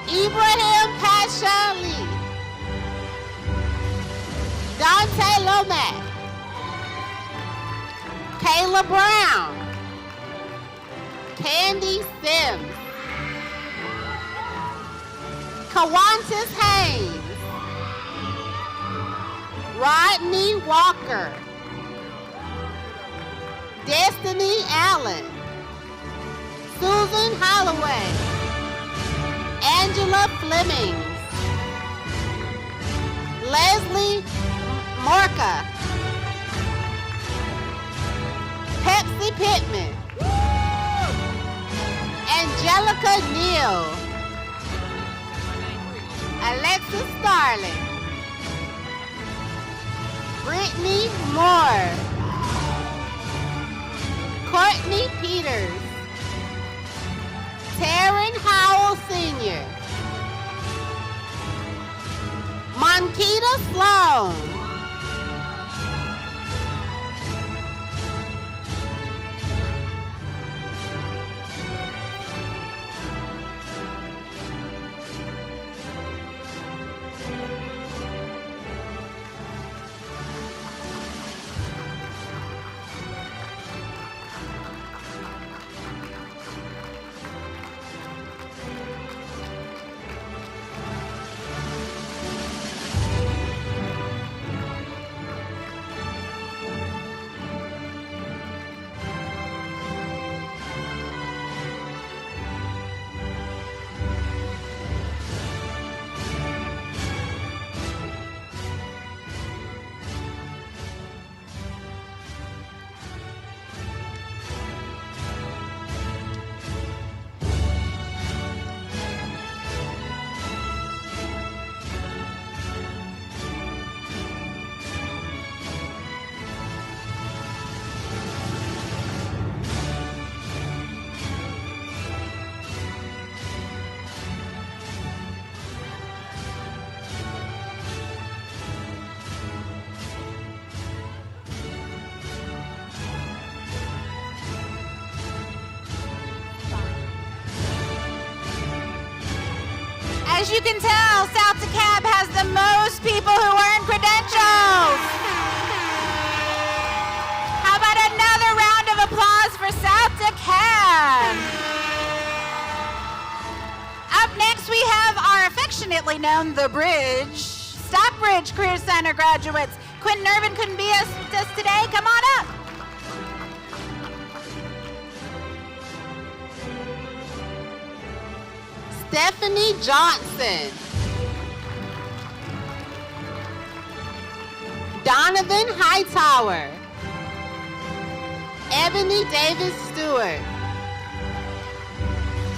Ibrahim Pasha Lee. Dante Lomax. Kayla Brown. Candy Sims. Kawantis Haynes. Rodney Walker. Destiny Allen. Susan Holloway. Angela Fleming. Leslie Morka. Pepsi Pittman. Angelica Neal. Alexis Starling. Brittany Moore. Courtney Peters. Taryn Howell Sr. Monkita Sloan. As you can tell, South DeKalb has the most people who earn credentials. How about another round of applause for South DeKalb? Up next, we have our affectionately known The Bridge, Stockbridge Career Center graduates. Quentin Irvin couldn't be with us today. Come on up. Stephanie Johnson. Donovan Hightower. Ebony Davis Stewart.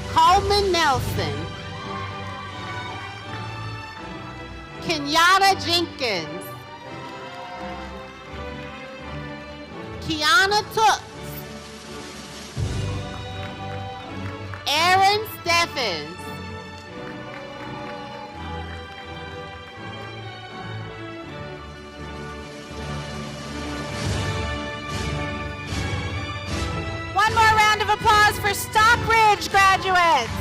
Coleman Nelson. Kenyatta Jenkins. Kiana Tooks. Aaron Steffens. One more round of applause for Stockbridge graduates.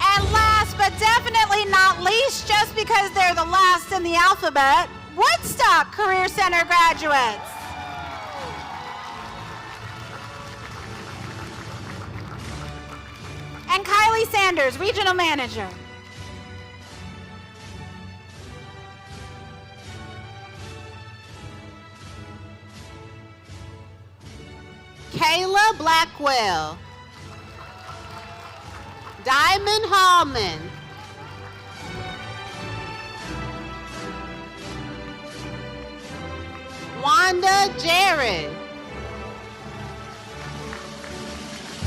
And last but definitely not least, just because they're the last in the alphabet, Woodstock Career Center graduates. And Kylie Sanders, Regional Manager. Kayla Blackwell. Diamond Hallman. Wanda Jared.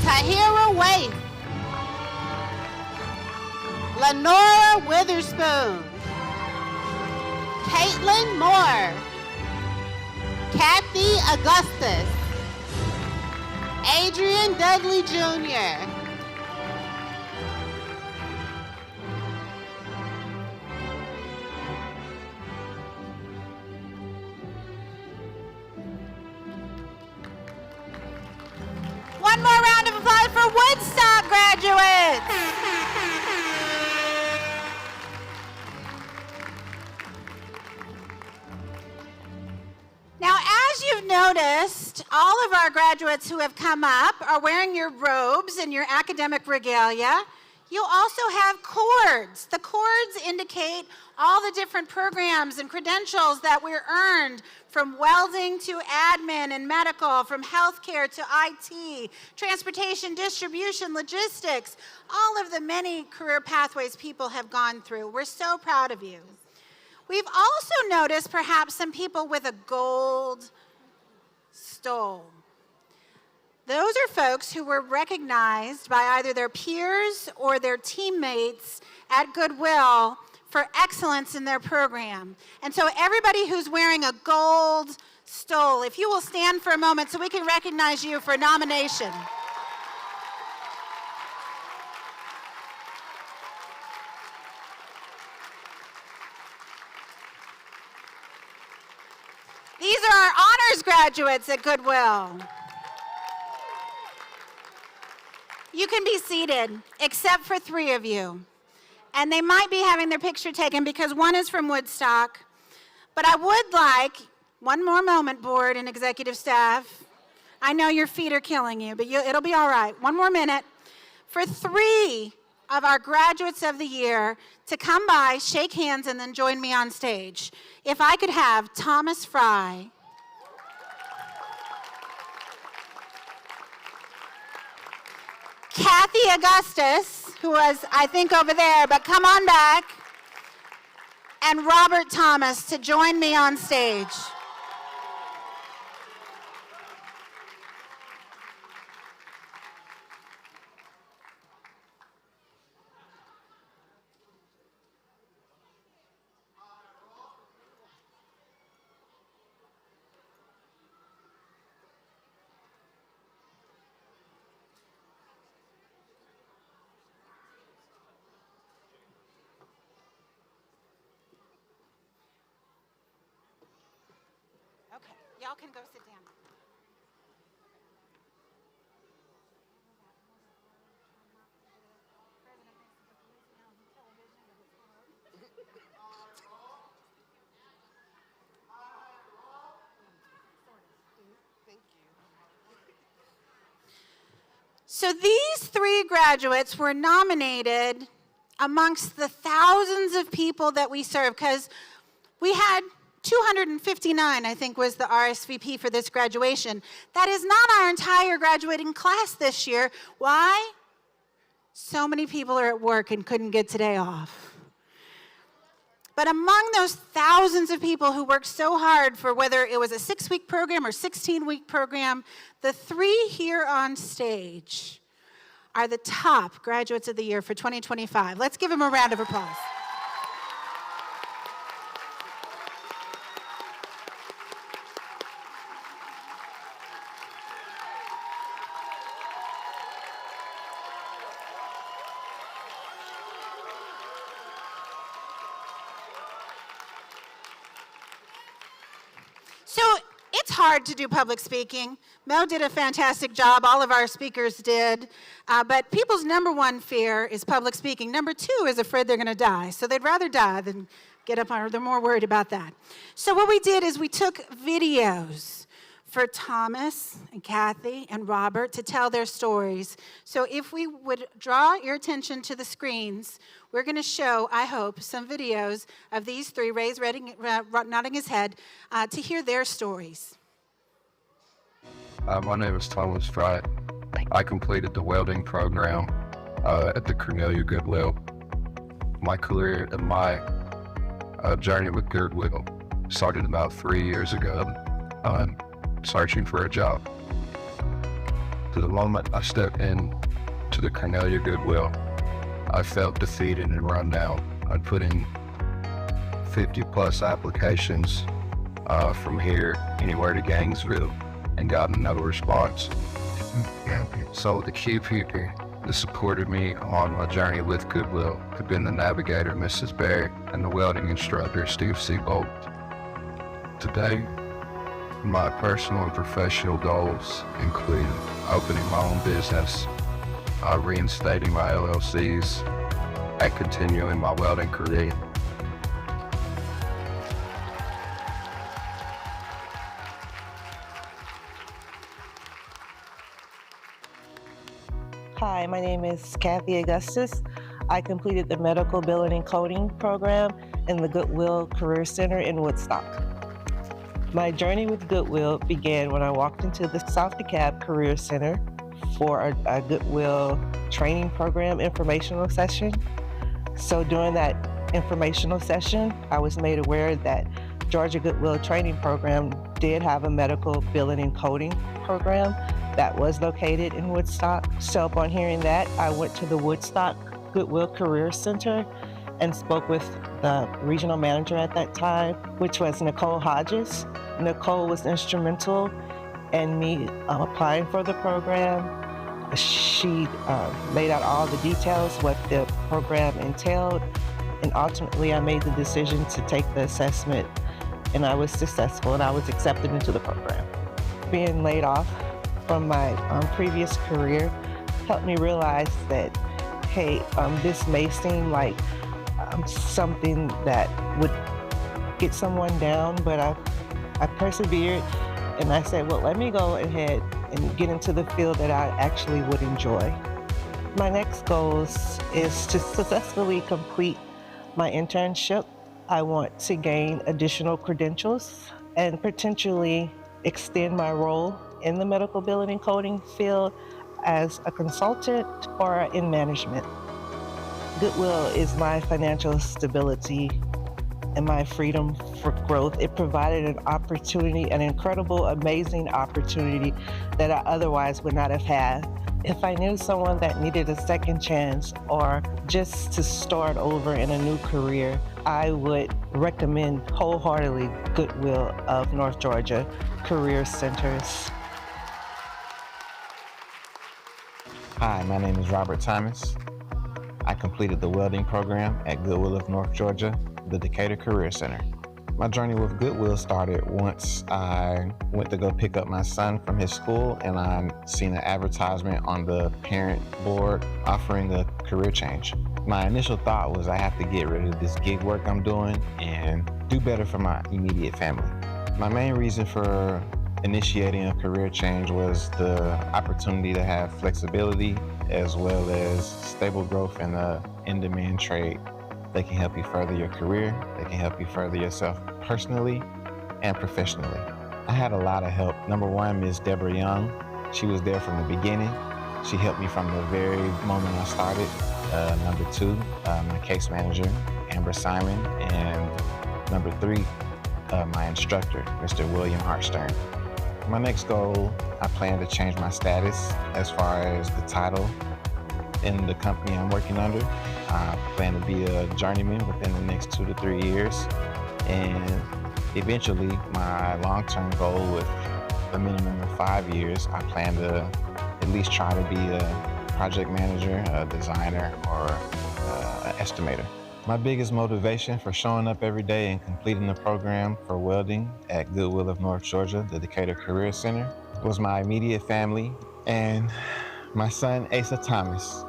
Tahira Waite. Lenora Witherspoon. Caitlin Moore. Kathy Augustus. Adrian Dudley Jr. One more round of applause for Woodstock graduates. Now, as you've noticed, all of our graduates who have come up are wearing your robes and your academic regalia. You also have cords. The cords indicate all the different programs and credentials that we're earned, from welding to admin and medical, from healthcare to IT, transportation, distribution, logistics, all of the many career pathways people have gone through. We're so proud of you. We've also noticed perhaps some people with a gold stole. Those are folks who were recognized by either their peers or their teammates at Goodwill for excellence in their program. And so everybody who's wearing a gold stole, if you will stand for a moment so we can recognize you for nomination. These are our honors graduates at Goodwill. You can be seated, except for 3 of you. And they might be having their picture taken because one is from Woodstock. But I would like one more moment, board and executive staff. I know your feet are killing you, but it'll be all right. One more minute for 3 of our graduates of the year to come by, shake hands, and then join me on stage. If I could have Thomas Fry, Kathy Augustus, who was, I think, over there, but come on back, and Robert Thomas to join me on stage. Okay, y'all can go sit down. So these three graduates were nominated amongst the thousands of people that we serve, because we had 259, I think, was the RSVP for this graduation. That is not our entire graduating class this year. Why? So many people are at work and couldn't get today off. But among those thousands of people who worked so hard for whether it was a 6-week program or 16-week program, the three here on stage are the top graduates of the year for 2025. Let's give them a round of applause. So it's hard to do public speaking. Mel did a fantastic job. All of our speakers did. But people's number one fear is public speaking. Number two is afraid they're going to die. So they'd rather die than get up on, they're more worried about that. So what we did is we took videos for Thomas and Kathy and Robert to tell their stories. So if we would draw your attention to the screens, we're going to show, I hope, some videos of these three, Ray's nodding his head, to hear their stories. My name is Thomas Fry. I completed the welding program at the Cornelia Goodwill. My career and my journey with Goodwill started about 3 years ago, searching for a job. To the moment I stepped into the Cornelia Goodwill, I felt defeated and run down. I'd put in 50 plus applications from here anywhere to Gainesville and gotten no response. So the key people that supported me on my journey with Goodwill have been the navigator, Mrs. Berry, and the welding instructor, Steve Seabolt. Today, my personal and professional goals include opening my own business, reinstating my LLCs, and continuing my welding career. Hi, my name is Kathy Augustus. I completed the Medical Billing and Coding program in the Goodwill Career Center in Woodstock. My journey with Goodwill began when I walked into the South DeKalb Career Center for a Goodwill training program informational session. So during that informational session, I was made aware that Georgia Goodwill Training Program did have a medical billing and coding program that was located in Woodstock. So upon hearing that, I went to the Woodstock Goodwill Career Center and spoke with the regional manager at that time, which was Nicole Hodges. Nicole was instrumental in me applying for the program. She laid out all the details, what the program entailed, and ultimately I made the decision to take the assessment, and I was successful and I was accepted into the program. Being laid off from my previous career helped me realize that, hey, this may seem like something that would get someone down, but I persevered and I said, well, let me go ahead and get into the field that I actually would enjoy. My next goal is to successfully complete my internship. I want to gain additional credentials and potentially extend my role in the medical billing and coding field as a consultant or in management. Goodwill is my financial stability and my freedom for growth. It provided an opportunity, an incredible, amazing opportunity that I otherwise would not have had. If I knew someone that needed a second chance or just to start over in a new career, I would recommend wholeheartedly Goodwill of North Georgia Career Centers. Hi, my name is Robert Thomas. I completed the welding program at Goodwill of North Georgia, the Decatur Career Center. My journey with Goodwill started once I went to go pick up my son from his school and I seen an advertisement on the parent board offering a career change. My initial thought was I have to get rid of this gig work I'm doing and do better for my immediate family. My main reason for initiating a career change was the opportunity to have flexibility as well as stable growth in the in-demand trade. They can help you further your career, they can help you further yourself personally and professionally. I had a lot of help. Number one, Ms. Deborah Young. She was there from the beginning. She helped me from the very moment I started. Number two, my case manager, Amber Simon. And number three, my instructor, Mr. William Hartstern. My next goal, I plan to change my status as far as the title in the company I'm working under. I plan to be a journeyman within the next 2 to 3 years. And eventually, my long-term goal with a minimum of 5 years, I plan to at least try to be a project manager, a designer, or an estimator. My biggest motivation for showing up every day and completing the program for welding at Goodwill of North Georgia, the Decatur Career Center, was my immediate family and my son, Asa Thomas.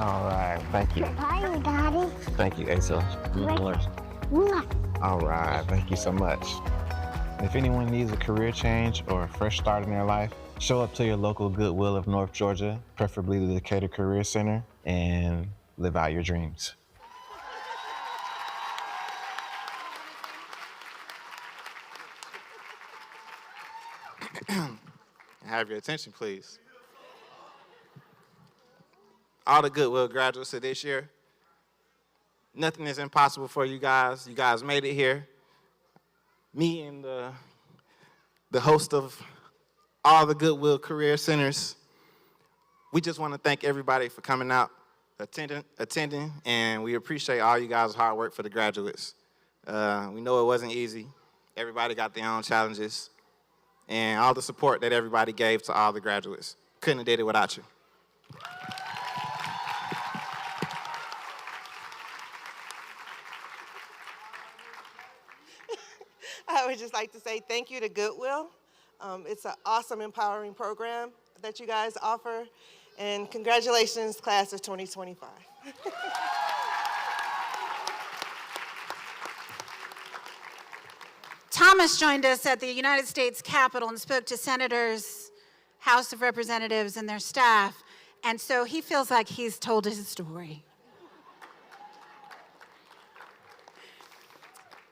All right, thank you. Bye, Daddy. Thank you, Asa. All right, thank you so much. If anyone needs a career change or a fresh start in their life, show up to your local Goodwill of North Georgia, preferably the Decatur Career Center, and live out your dreams. Have your attention, please. All the Goodwill graduates of this year, nothing is impossible for you guys. You guys made it here. Me and the host of all the Goodwill Career Centers, we just want to thank everybody for coming out, attending, and we appreciate all you guys' hard work for the graduates. We know it wasn't easy. Everybody got their own challenges, and all the support that everybody gave to all the graduates. Couldn't have did it without you. I would just like to say thank you to Goodwill. It's an awesome, empowering program that you guys offer. And congratulations, class of 2025. Thomas joined us at the United States Capitol and spoke to senators, House of Representatives, and their staff. And so he feels like he's told his story.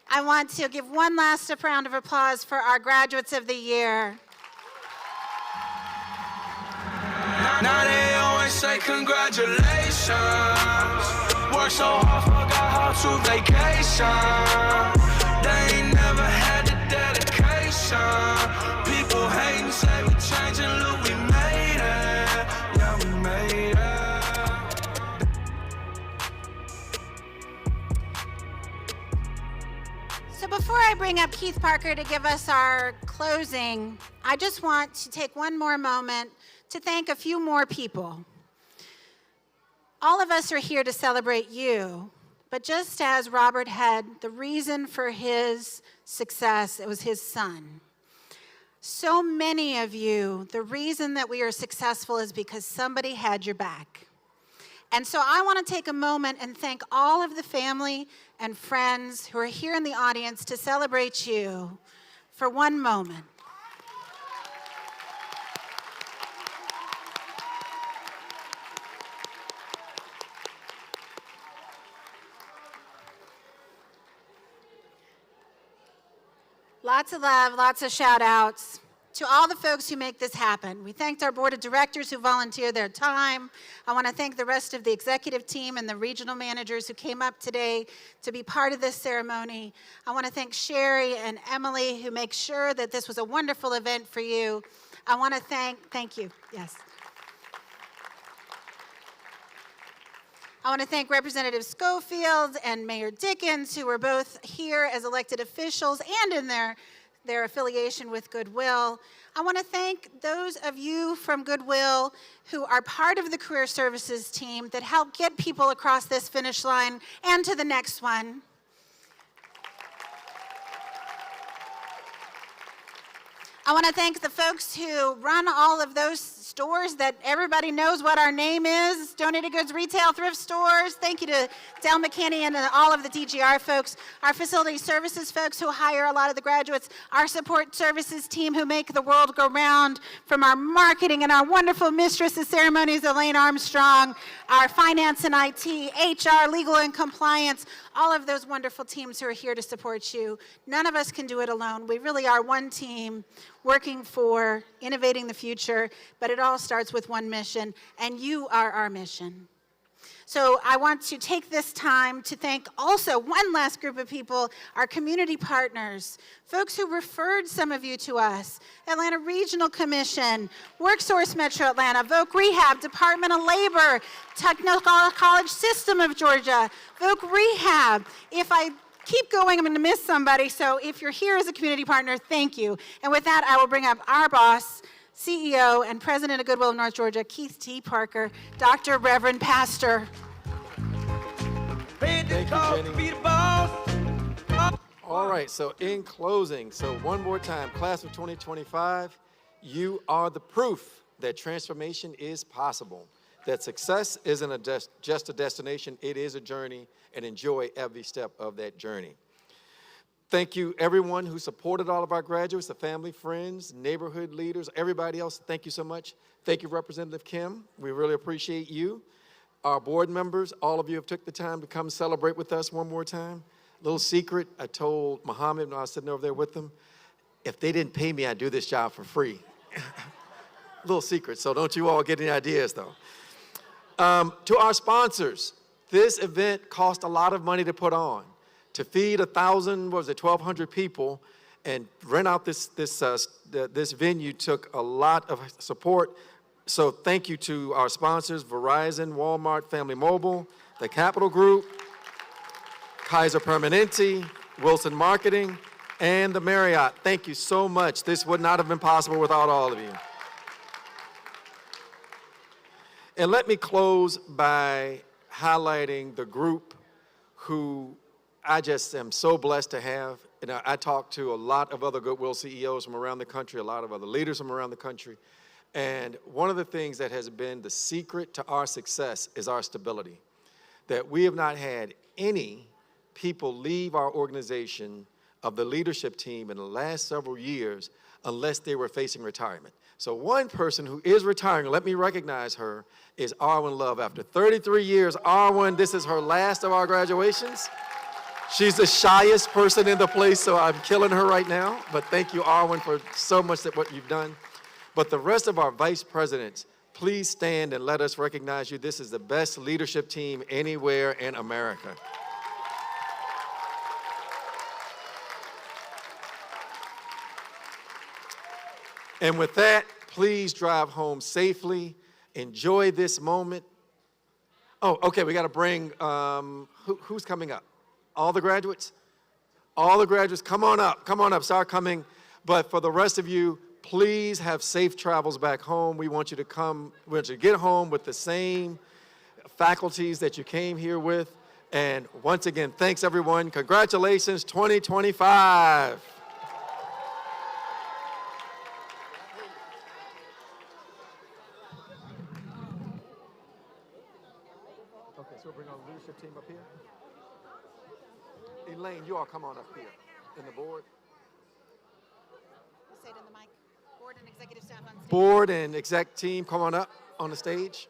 I want to give one last round of applause for our graduates of the year. Now they always say congratulations. Work so hard, forgot how to vacation. They ain't never had the dedication. People hating, say we changing, look, we made it. Yeah, we made it. So before I bring up Keith Parker to give us our closing, I just want to take one more moment to thank a few more people. All of us are here to celebrate you, but just as Robert had the reason for his success, it was his son. So many of you, the reason that we are successful is because somebody had your back. And so I want to take a moment and thank all of the family and friends who are here in the audience to celebrate you for one moment. Lots of love, lots of shout outs to all the folks who make this happen. We thanked our board of directors who volunteered their time. I want to thank the rest of the executive team and the regional managers who came up today to be part of this ceremony. I want to thank Sherry and Emily who make sure that this was a wonderful event for you. I want to thank you, yes. I want to thank Representative Schofield and Mayor Dickens, who were both here as elected officials and in their affiliation with Goodwill. I want to thank those of you from Goodwill who are part of the Career Services team that help get people across this finish line and to the next one. I want to thank the folks who run all of those stores that everybody knows what our name is, Donated Goods Retail Thrift Stores. Thank you to Del McKinney and all of the DGR folks, our facility services folks who hire a lot of the graduates, our support services team who make the world go round, from our marketing and our wonderful mistress of ceremonies, Elaine Armstrong, our finance and IT, HR, legal and compliance, all of those wonderful teams who are here to support you. None of us can do it alone. We really are one team working for innovating the future, but it all starts with one mission, and you are our mission. So I want to take this time to thank also one last group of people, our community partners, folks who referred some of you to us, Atlanta Regional Commission, WorkSource Metro Atlanta, Voc Rehab, Department of Labor, Technical College System of Georgia, Voc Rehab. If I keep going, I'm going to miss somebody, so if you're here as a community partner, thank you. And with that, I will bring up our boss, CEO and President of Goodwill of North Georgia, Keith T. Parker, Dr. Reverend Pastor. Thank you, Jenny. All right, so in closing, so one more time, class of 2025, you are the proof that transformation is possible, that success isn't just a destination, it is a journey, and enjoy every step of that journey. Thank you, everyone who supported all of our graduates, the family, friends, neighborhood leaders, everybody else. Thank you so much. Thank you, Representative Kim. We really appreciate you. Our board members, all of you have took the time to come celebrate with us one more time. Little secret, I told Muhammad when I was sitting over there with him, if they didn't pay me, I'd do this job for free. Little secret, so don't you all get any ideas, though. To our sponsors, this event cost a lot of money to put on. To feed 1,200 people and rent out this venue took a lot of support. So thank you to our sponsors, Verizon, Walmart, Family Mobile, the Capital Group, Kaiser Permanente, Wilson Marketing, and the Marriott. Thank you so much. This would not have been possible without all of you. And let me close by highlighting the group who I just am so blessed to have. And I talked to a lot of other Goodwill CEOs from around the country, a lot of other leaders from around the country. And one of the things that has been the secret to our success is our stability. That we have not had any people leave our organization of the leadership team in the last several years unless they were facing retirement. So one person who is retiring, let me recognize her, is Arwen Love. After 33 years, Arwen, this is her last of our graduations. She's the shyest person in the place, so I'm killing her right now. But thank you, Arwen, for so much that what you've done. But the rest of our vice presidents, please stand and let us recognize you. This is the best leadership team anywhere in America. And with that, please drive home safely. Enjoy this moment. Oh, okay, we got to bring, who's coming up? All the graduates? All the graduates, come on up, start coming. But for the rest of you, please have safe travels back home. We want you to come, we want you to get home with the same faculties that you came here with. And once again, thanks everyone. Congratulations, 2025. Okay, so we'll bring our leadership team up here. Elaine, you all come on up here in the board. Say it in the mic. Board and executive staff on stage. Board and exec team, come on up on the stage.